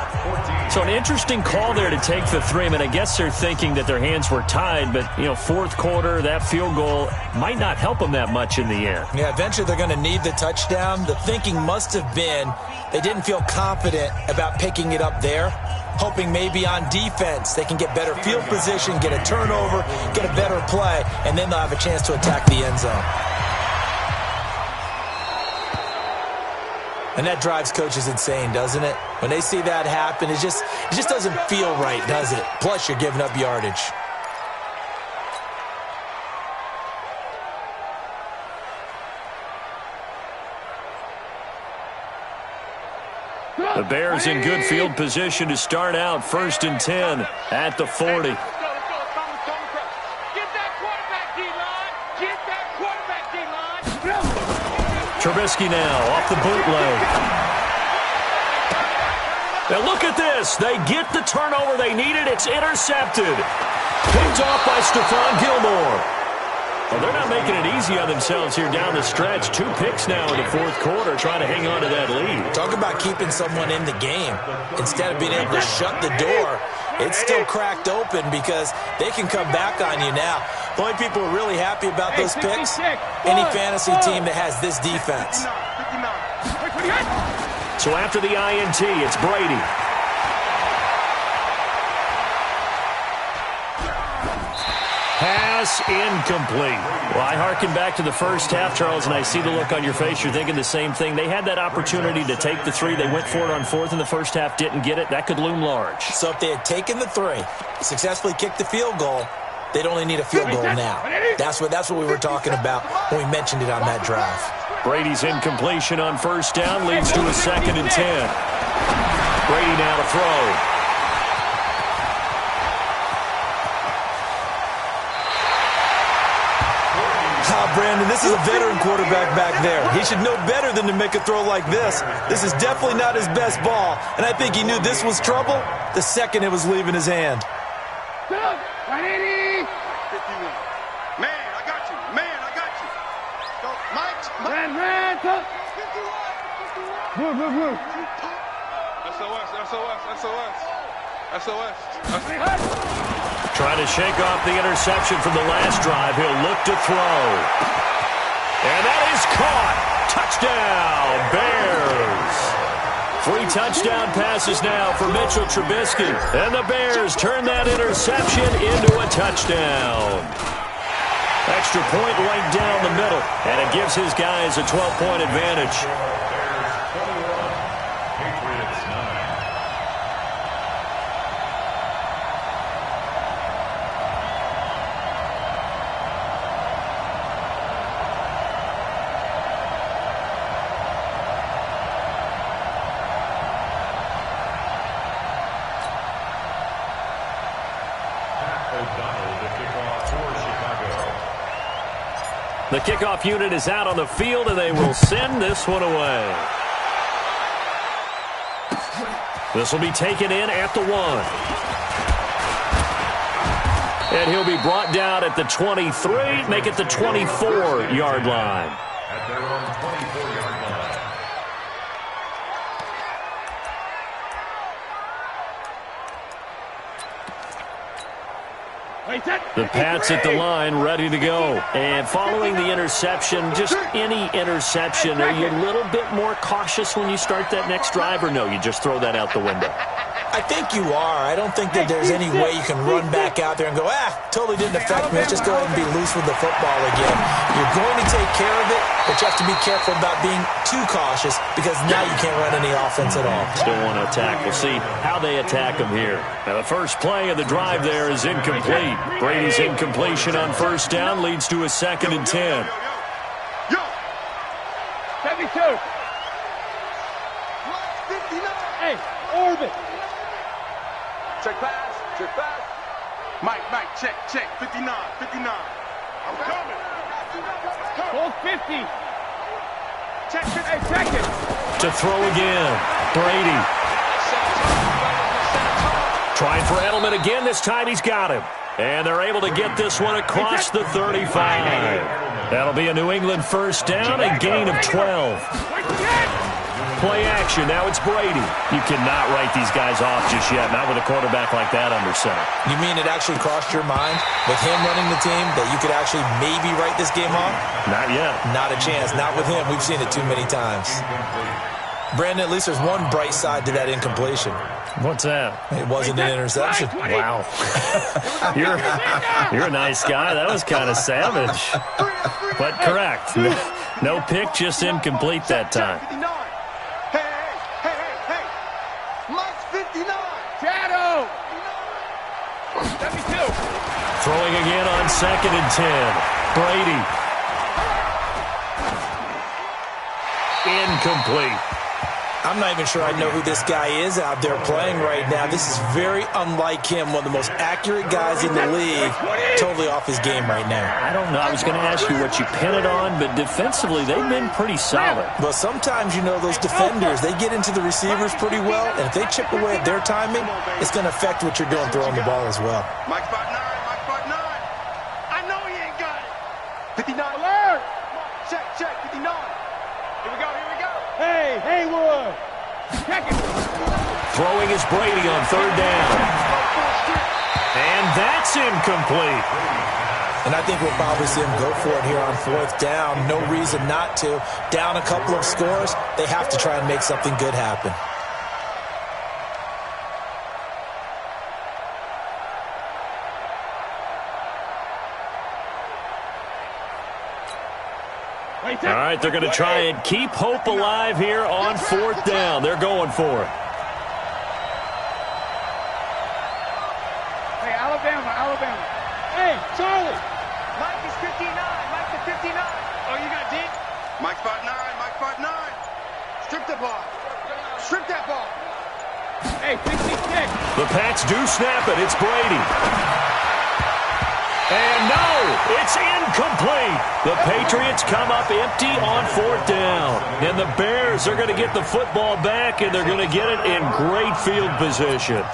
So an interesting call there to take the 3. I mean, I guess they're thinking that their hands were tied, but, 4th quarter, that field goal might not help them that much in the end. Yeah, eventually they're going to need the touchdown. The thinking must have been they didn't feel confident about picking it up there, hoping maybe on defense they can get better field position, get a turnover, get a better play, and then they'll have a chance to attack the end zone. And that drives coaches insane, doesn't it? When they see that happen, it just doesn't feel right, does it? Plus, you're giving up yardage. The Bears in good field position to start out 1st and 10 at the 40. Let's go. Get that quarterback, D-line. Get that quarterback, D-line. Trubisky now off the bootleg. Now look at this. They get the turnover they needed. It's intercepted. Picked off by Stephon Gilmore. Well, they're not making it easy on themselves here down the stretch. 2 picks now in the fourth quarter, trying to hang on to that lead. Talk about keeping someone in the game. Instead of being able to shut the door, it's still cracked open because they can come back on you now. The only people who are really happy about those picks, any fantasy team that has this defense. So after the INT, it's Brady. Pass incomplete. Well, I hearken back to the first half, Charles, and I see the look on your face. You're thinking the same thing. They had that opportunity to take the 3. They went for it on 4th in the first half, didn't get it. That could loom large. So if they had taken the 3, successfully kicked the field goal, they'd only need a field goal now. That's what we were talking about when we mentioned it on that drive. Brady's incompletion on first down leads to a 2nd and 10. Brady now to throw. Brandon, this is a veteran quarterback back there. He should know better than to make a throw like this. This is definitely not his best ball, and I think he knew this was trouble the second it was leaving his hand. Man, I got you. Man, I got you. Go, Mike. Man. Move. SOS. Trying to shake off the interception from the last drive. He'll look to throw. And that is caught. Touchdown, Bears. 3 touchdown passes now for Mitchell Trubisky. And the Bears turn that interception into a touchdown. Extra point right down the middle. And it gives his guys a 12-point advantage. The kickoff unit is out on the field, and they will send this one away. This will be taken in at the 1. And he'll be brought down at the 23, make it the 24-yard line. At their own 24-yard line. The Pats at the line, ready to go. And following the interception, just any interception, are you a little bit more cautious when you start that next drive, or no, you just throw that out the window? I think you are. I don't think that there's any way you can run back out there and go, totally didn't affect me. Let's just go ahead and be loose with the football again. You're going to take care of it, but you have to be careful about being too cautious because now you can't run any offense at all. Still want to attack. We'll see how they attack them here. Now, the first play of the drive there is incomplete. Brady's incompletion on first down leads to a 2nd and 10. 72. Hey, Orbit. Check pass. Mike, check. 59. I'm coming. Hold 50. Check 50. Hey, check it. To throw again. Brady. Trying for Edelman again. This time he's got him. And they're able to get this one across the 35. That'll be a New England first down, a gain of 12. Play action. Now it's Brady. You cannot write these guys off just yet, not with a quarterback like that under center. You mean it actually crossed your mind with him running the team that you could actually maybe write this game off? Not yet. Not a chance. Not with him. We've seen it too many times. Brandon, at least there's one bright side to that incompletion. What's that? It wasn't an interception. Wow. You're a nice guy. That was kind of savage. But correct. No pick, just incomplete that time. Hey. Mike's 59. Shadow. 72. Throwing again on 2nd and 10. Brady. Incomplete. I'm not even sure I know who this guy is out there playing right now. This is very unlike him, one of the most accurate guys in the league. Totally off his game right now. I don't know. I was going to ask you what you pin it on, but defensively, they've been pretty solid. Well, sometimes, those defenders, they get into the receivers pretty well, and if they chip away at their timing, it's going to affect what you're doing throwing the ball as well. Mike's about 9. I know he ain't got it. Haywood. Check it. Throwing is Brady on third down. And that's incomplete. And I think we'll probably see him go for it here on fourth down. No reason not to. Down a couple of scores, they have to try and make something good happen. All right, they're going to try and keep hope alive here on fourth down. They're going for it. Hey, Alabama. Hey, Charlie. Mike is 59. Mike is 59. Oh, you got deep? Mike 5'9", Mike 5'9". Strip the ball. Strip that ball. Hey, 56. The Pats do snap it. It's Brady. And no, it's incomplete. The Patriots come up empty on fourth down. And the Bears are going to get the football back, and they're going to get it in great field position.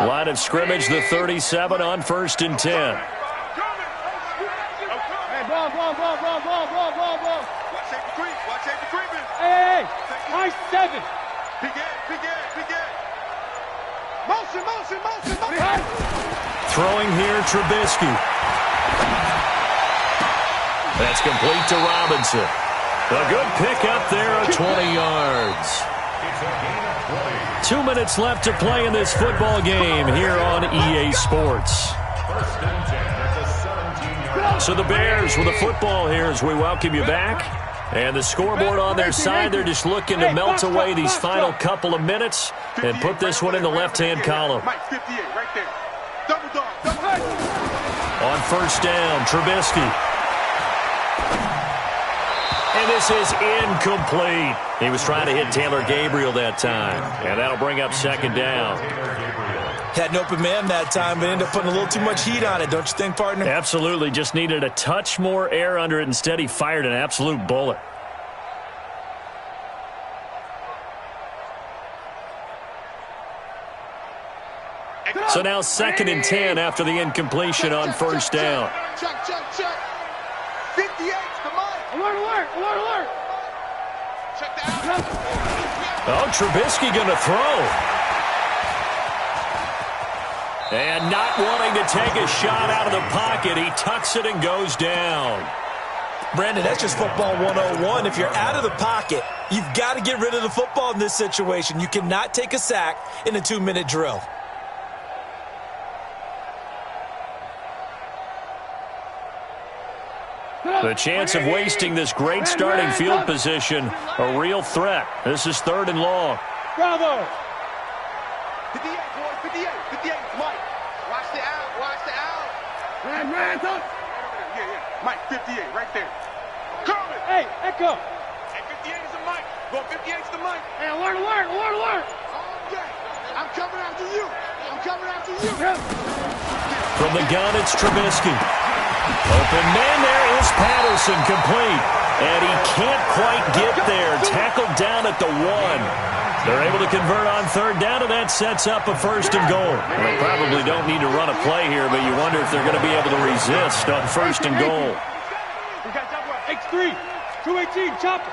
Line of scrimmage, the 37 on 1st and 10. Hey, ball. Watch safety creep. Watch safety creeping. Hey, Mike 7. Big A. Motion. Throwing here, Trubisky. That's complete to Robinson. A good pickup there at 20 yards. 2 minutes left to play in this football game here on EA Sports. So the Bears with the football here as we welcome you back. And the scoreboard on their side, they're just looking to melt away these final couple of minutes and put this one in the left-hand column. Mike 58 right there. Double dog. On 1st down, Trubisky. And this is incomplete. He was trying to hit Taylor Gabriel that time. And that'll bring up 2nd down. Had an open man that time, but ended up putting a little too much heat on it, don't you think, partner? Absolutely. Just needed a touch more air under it. Instead, he fired an absolute bullet. So now 2nd and 10 after the incompletion on 1st down. Check. 58's the Mike. Alert. Check that out. Oh, Trubisky going to throw. And not wanting to take a shot out of the pocket, he tucks it and goes down. Brandon, that's just football 101. If you're out of the pocket, you've got to get rid of the football in this situation. You cannot take a sack in a 2-minute drill. The chance of wasting this great starting field position, a real threat. This is 3rd and long. Bravo. 58, boy. 58 is Mike. Watch the out. Hands up. Yeah. Mike 58 right there. Kermit. Hey, Echo. Hey, 58 is the Mike. Well, 58's the Mike. Hey, alert. Okay. I'm coming after you. From the gun, it's Trubisky. Open man, there is Patterson, complete. And he can't quite get there. Tackled down at the 1. They're able to convert on 3rd down, and that sets up a 1st and goal. Well, they probably don't need to run a play here, but you wonder if they're going to be able to resist on 1st and goal. We got X3, 218, chopper.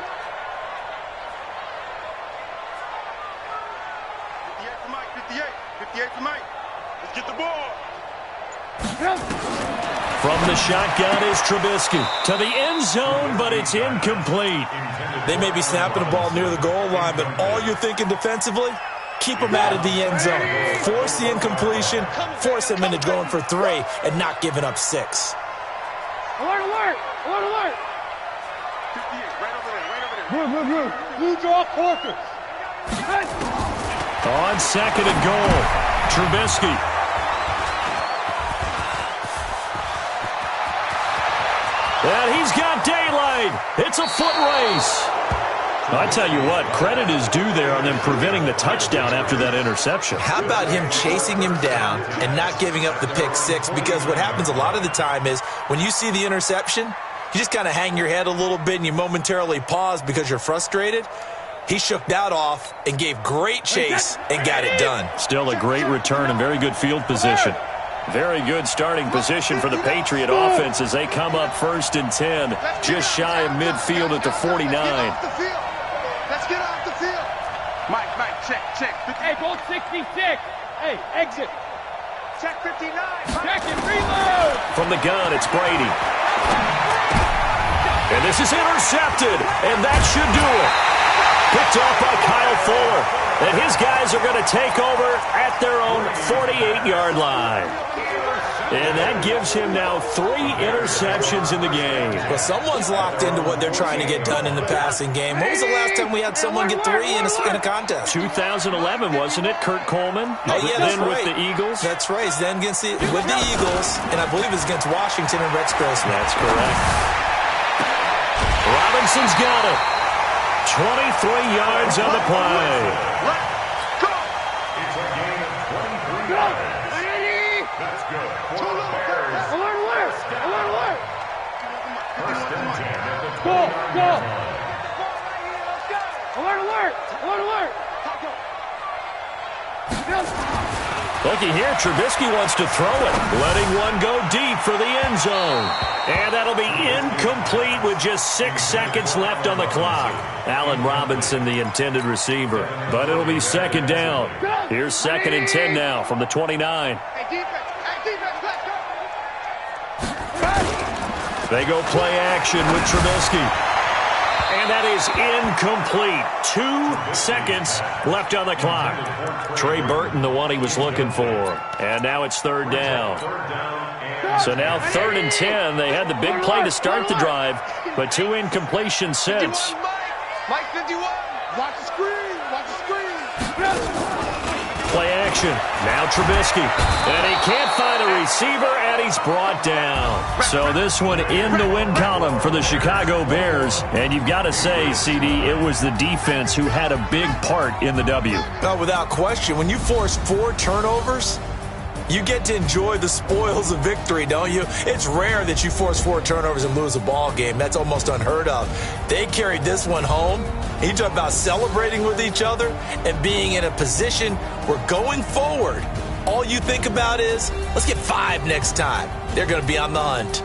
58 to Mike. 58 to Mike. Let's get the ball. From the shotgun is Trubisky to the end zone, but it's incomplete. They may be snapping the ball near the goal line, but all you're thinking defensively, keep them out of the end zone. Force the incompletion, force them into going for 3, and not giving up 6. Alert. 58, right over there. Blue draw quarter. On 2nd and goal, Trubisky. And he's got daylight. It's a foot race. I tell you what, credit is due there on them preventing the touchdown after that interception. How about him chasing him down and not giving up the pick six? Because what happens a lot of the time is when you see the interception, you just kind of hang your head a little bit and you momentarily pause because you're frustrated. He shook that off and gave great chase and got it done. Still a great return and very good field position. Very good starting position for the Patriot offense as they come up 1st and 10, just shy of midfield at the 49. Let's get off the field. Mike, check. Hey, goal 66. Hey, exit. Check 59. Check and reload. From the gun, it's Brady. And this is intercepted, and that should do it. Picked off by Kyle Fuller. And his guys are going to take over at their own 48-yard line. And that gives him now 3 interceptions in the game. Well, someone's locked into what they're trying to get done in the passing game. When was the last time we had someone get 3 in a contest? 2011, wasn't it? Kurt Coleman? Oh, yeah, that's then right. With the Eagles? That's right. Then with the Eagles, and I believe it's against Washington and Rex Grossman. That's correct. Robinson's got it. 23 yards on the play. Let's go. It's a gain of 23 yards. That's good for the Bears. Alert. First and 10 at the Go. 20-yard line. Alert. Looky here, Trubisky wants to throw it, letting one go deep for the end zone. And that'll be incomplete with just 6 seconds left on the clock. Allen Robinson, the intended receiver. But it'll be 2nd down. Here's 2nd and 10 now from the 29. Hey, defense, let's go. They go play action with Trubisky. And that is incomplete. 2 seconds left on the clock. Trey Burton, the one he was looking for. And now it's 3rd down. So now 3rd and 10. They had the big play to start the drive, but 2 incompletions since. Mike 51. Watch the screen. Play action. Now Trubisky. And he can't find a receiver, and he's brought down. So this one in the win column for the Chicago Bears. And you've got to say, CD, it was the defense who had a big part in the W. No, without question. When you force 4 turnovers, you get to enjoy the spoils of victory, don't you? It's rare that you force 4 turnovers and lose a ball game. That's almost unheard of. They carried this one home. You talk about celebrating with each other and being in a position where going forward, all you think about is, let's get 5 next time. They're going to be on the hunt.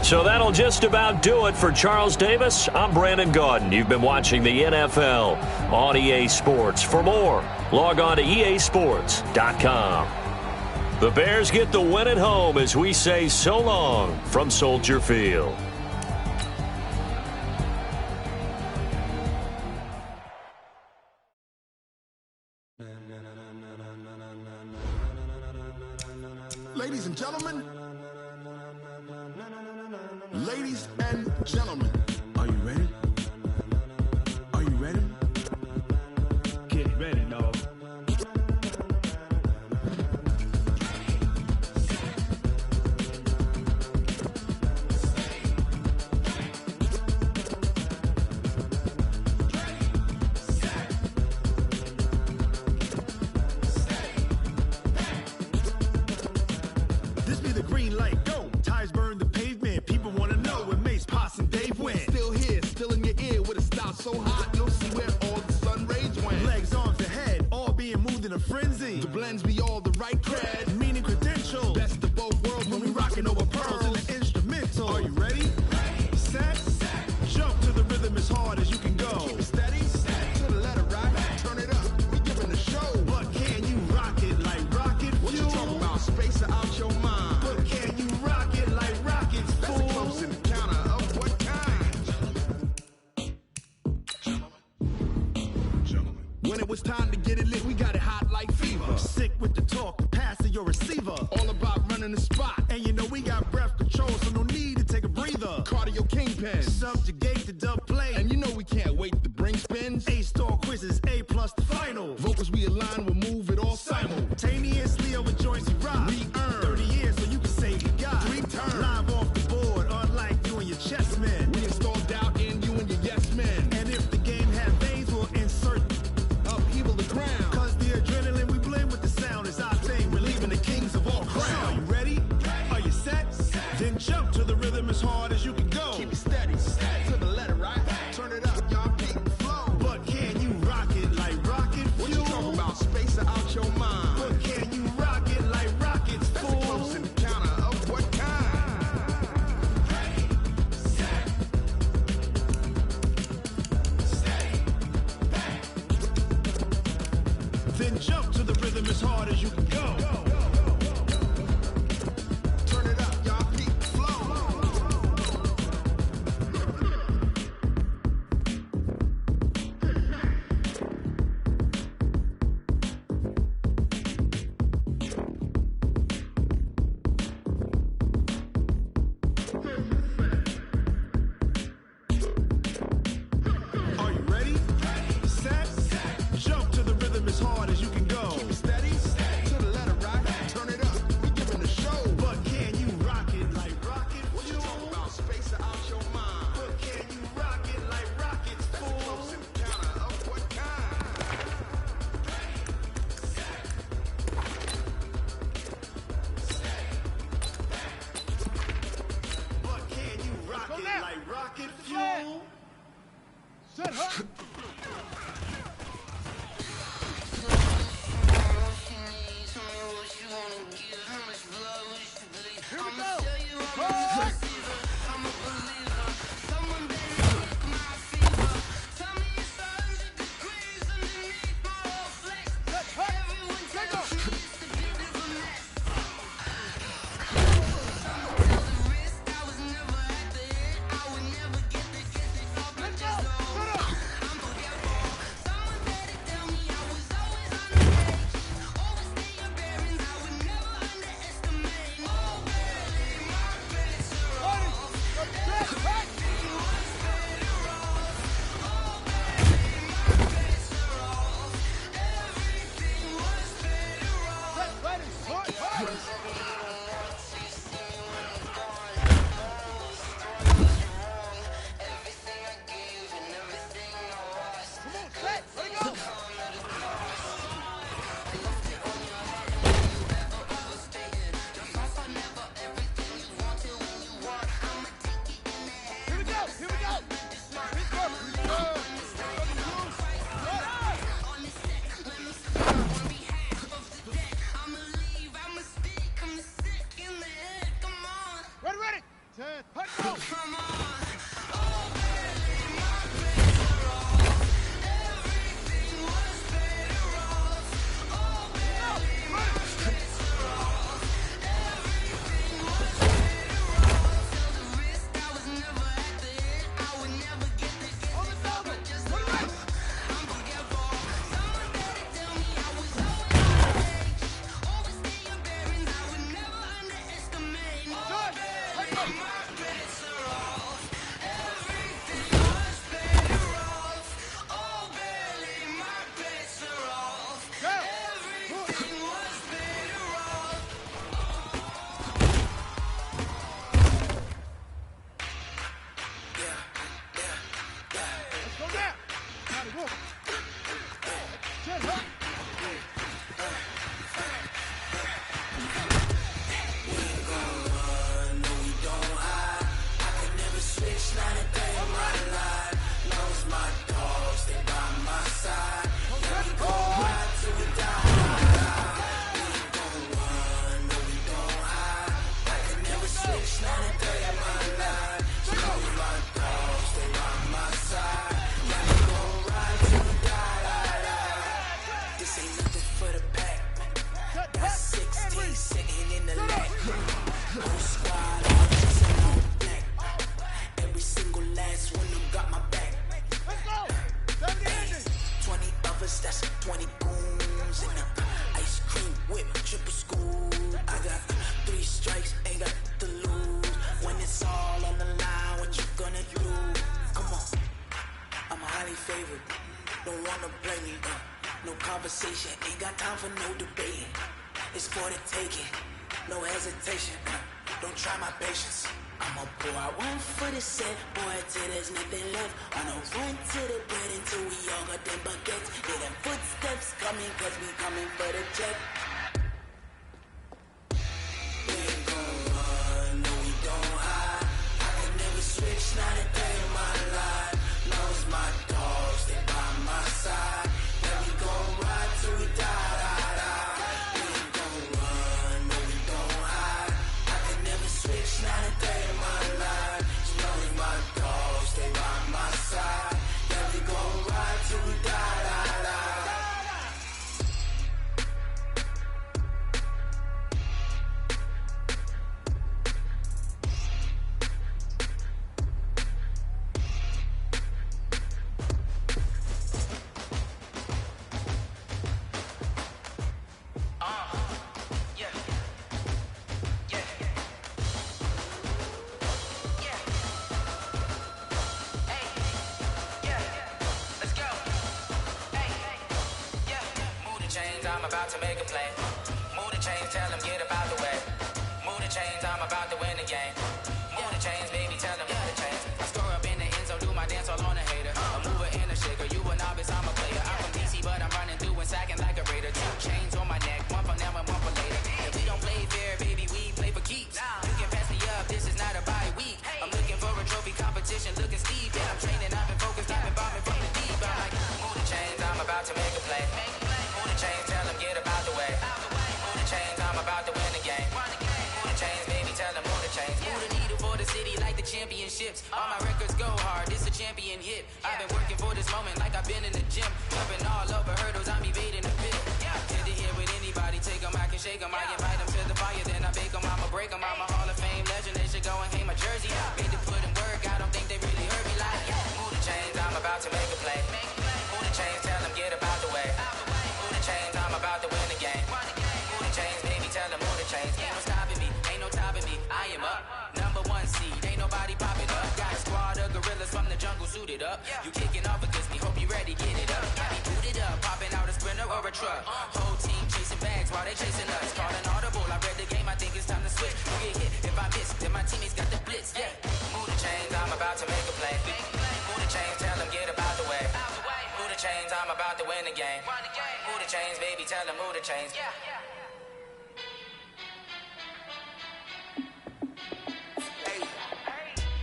So that'll just about do it for Charles Davis. I'm Brandon Gaudin. You've been watching the NFL on EA Sports. For more, log on to easports.com. The Bears get the win at home as we say so long from Soldier Field. Ladies and gentlemen, are you ready? Are you ready? Get ready, dog. This be the green light, go. Tires burn the pavement. People want to know where Mace, Potts, and Dave went. Still here, still in your ear with a style so hot, you'll see where all the sun rays went. Legs, arms, and head, all being moved in a frenzy. The blends be all the right cred, meaning credentials. Best of both worlds when we rockin' over pearls in the instrumental. Are you ready? Set, jump to the rhythm as hard as you can go. Keep it steady, to the letter right. Turn it up, we giving the show. But can you rock it like rocket fuel? What you talking about? Space out your mind. But can you rock it like rockets, fool? That's a close encounter of what kind? When it was time to get it lit, we got it hot like fever. Sick with the talk, pass to your receiver. All about running the spot. And you know we got breath control, so no need to take a breather. Cardio kingpin, subjugate the dub play. And you know we can't wait to bring spins. A-star quizzes, A+ the final. Vocals we align, we'll move it all simultaneously over joints we rock. We earn 30 years, so you can say you got 3 turns. Live off the board, unlike you and your chess men. We installed doubt in you and Then jump to the rhythm as hard as you can go. Turn it up, y'all. Peak flow. Are you ready? Set. Jump to the rhythm as hard as you can go. Keep steady. To the letter, right? Turn it up. We giving the show. But can you rock it like rocket? What you talking about? Space out your mind. But can you rock it like rockets? That's a close encounter of what kind? But can you rock it like rocket fuel? Set her. Here we go. Ready. Set. Go. conversation. Ain't got time for no debating. It's for the taking, no hesitation. Don't try my patience. I'ma pour out one for the set, boy, till there's nothing left. On a run to the bread until we all got them baguettes. Hear them footsteps coming, cause we coming for the check. We ain't gon' run, no we don't hide. I can never switch, not a day in my life. Knows my dogs, they by my side. Yeah, we gon' ride till we die, die, die. We ain't gon' run, no we don't hide. I can never switch, not a day in my life. Knows my dogs, they by my side. Yeah, we gon' ride till we die, die, die. chains, I'm about to make a play. Move the chains, tell them get up out the way. Move the chains, I'm about to win the game. Move the chains, baby, tell them move the chains. I score up in the end zone, do my dance all on a hater. A mover and a shaker, you a novice, I'm a player. I'm from DC, but I'm running through and sacking like a raider. 2 chains on my neck, one for now and one for later. If we don't play fair, baby, we play for keeps. You can pass me up, this is not a bye week. I'm looking for a trophy competition, looking steep. And I'm training, I've been focused, I've been bombing from the deep. I'm like, move the chains, I'm about to make a play. Move the chains, tell them get up out the way. Move the chains, I'm about to win the game. Move the chains, baby, tell them move the chains. Move the needle for the city like the championships. All my records go hard, this a champion hit. I've been working for this moment like I've been in the gym. Jumping all over hurdles, I'm evading the pit. Hit to here with anybody, take them, I can shake them. I invite them to the fire, then I bake them, I'ma break them. I'm a Hall of Fame legend, they should go and hang my jersey. Made to put in work, I don't think they really heard me like. Move the chains, I'm about to make a play. Move the chains, tell them get up out the way. Move the chains, I'm about to win the game. Move the chains, baby, tell them move the chains. Ain't no stopping me, ain't no topping me. I am up, #1 seed, ain't nobody popping up. Got a squad of gorillas from the jungle suited up. You kicking off against me, hope you ready, get it up. I be booted up, popping out a sprinter or a truck. Whole team chasing bags while they chasing us. Calling audible, I read the game, I think it's time to switch. You get hit, if I miss, then my teammates got the blitz, yeah. Move the chains, I'm about to make a play. Move the chains, tell them get up out the way. Move the chains, I'm about to win the game. Move the chains, baby, tell them move the chains.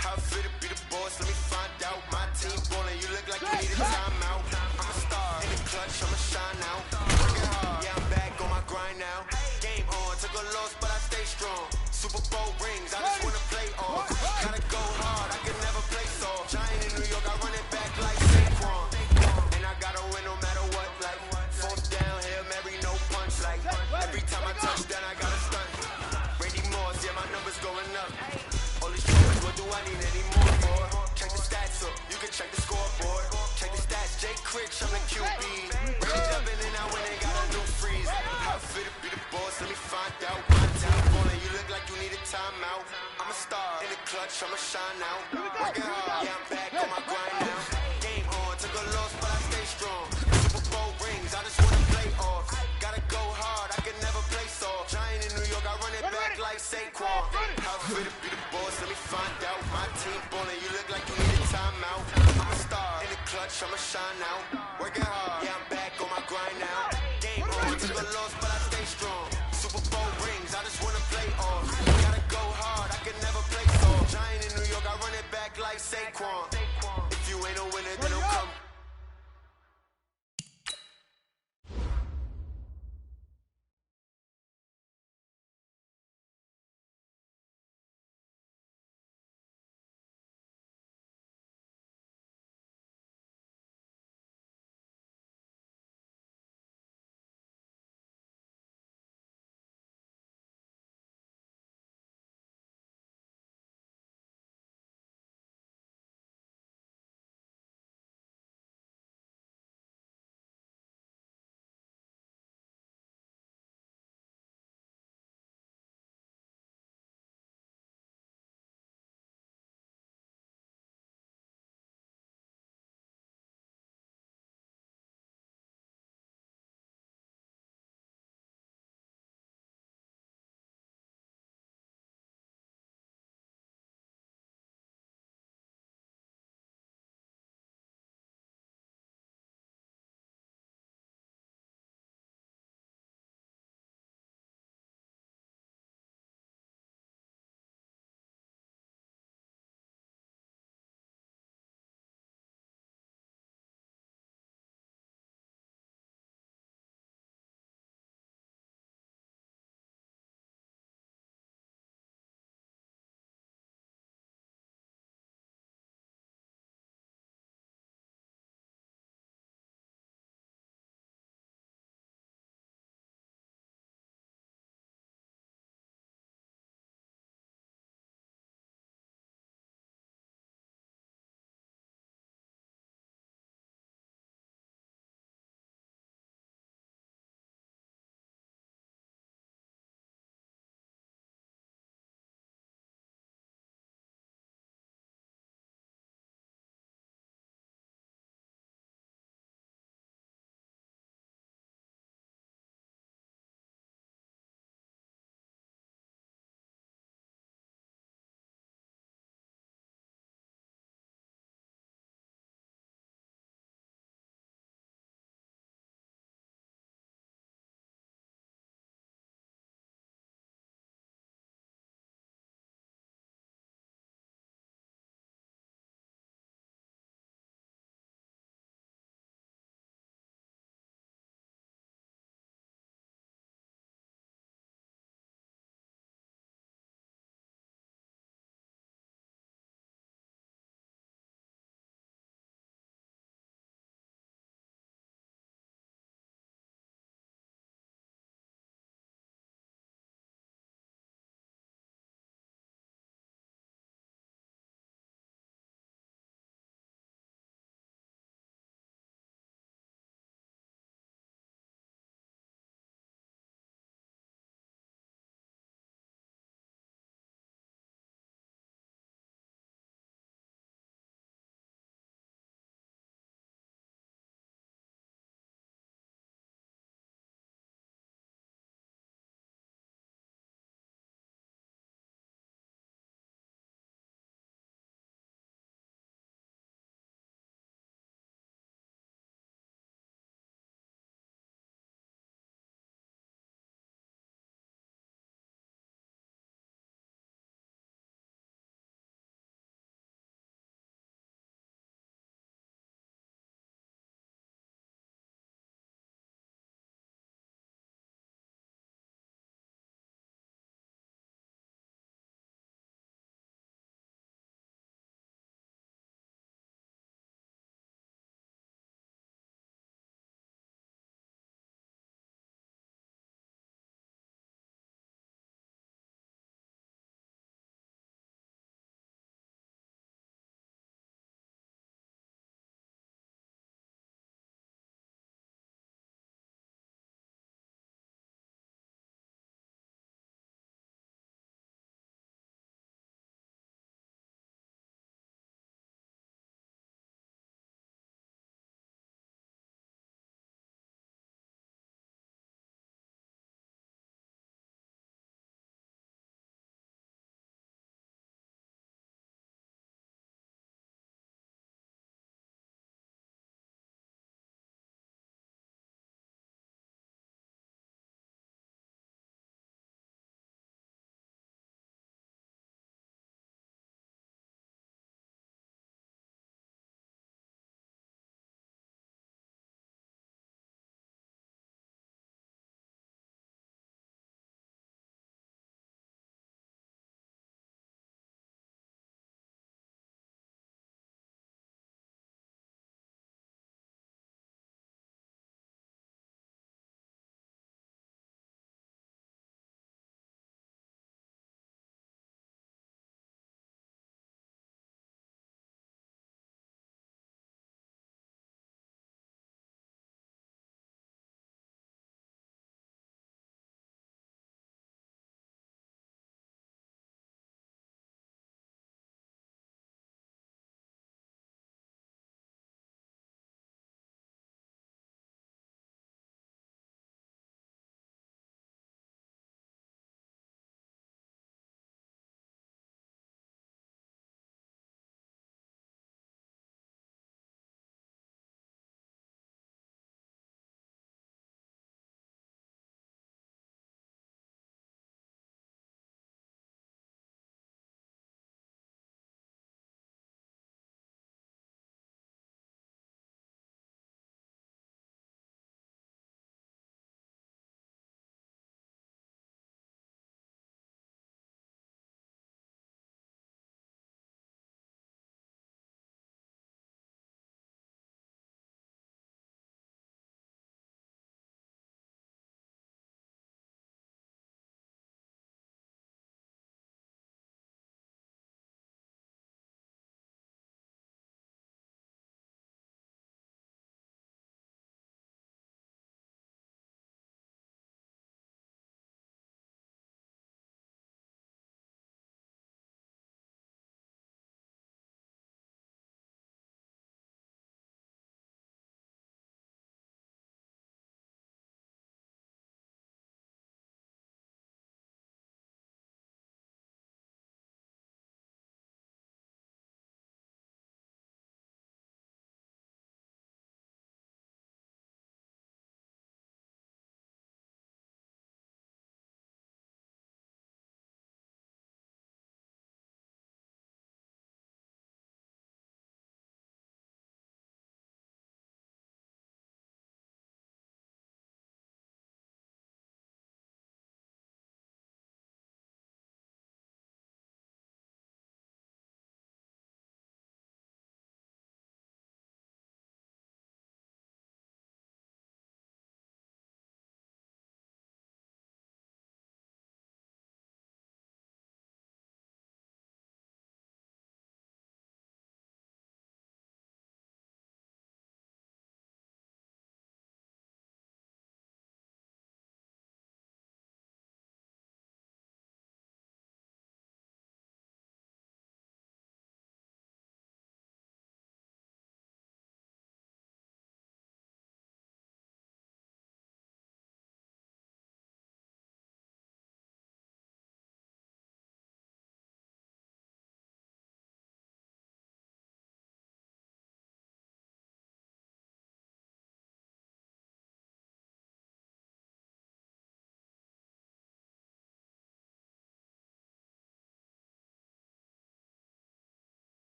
How fit to be the boss? Let me find out. My team ballin', you look like you need a timeout. I'm a star in the clutch, I'ma shine out. Working hard, yeah, I'm back on my grind now. Game on, took a loss, but I stay strong. Super Bowl rings, I just wanna play off. Gotta go hard, I can never play soft. Giant in New York, I run it back like Saquon. And I gotta win no matter what. Like 4th down, Hail Mary, no punch. Like every time I touch down, I gotta stunt. Brady Moss, yeah, my numbers going up. All these trophies, what do I need any more for? Check the stats up, you can check the scoreboard. Check the stats, Jake Critch, I'm the QB. Really jumping in, I win, they got a new freeze. How fit to be the boss, let me find out. My team ballin', you look like you need a timeout. I'm a star in the clutch, I'ma shine out. Working hard, yeah, I'm back on my grind now. Game on, took a loss, but I stay strong. Super Bowl rings, I just wanna play off. Gotta go hard, I can never play soft. Giant in New York, I run it back like Saquon. How fit to be the boss, let me find out. My team ballin', you look like you need a timeout. I'm a star in the clutch, I'ma shine out. Working hard, yeah, I'm back on my grind now. Game on, took a loss, but I stay strong. Super Bowl rings, I just wanna play off. Gotta go hard, I can never play soft. Giant in New York, I run it back like Saquon.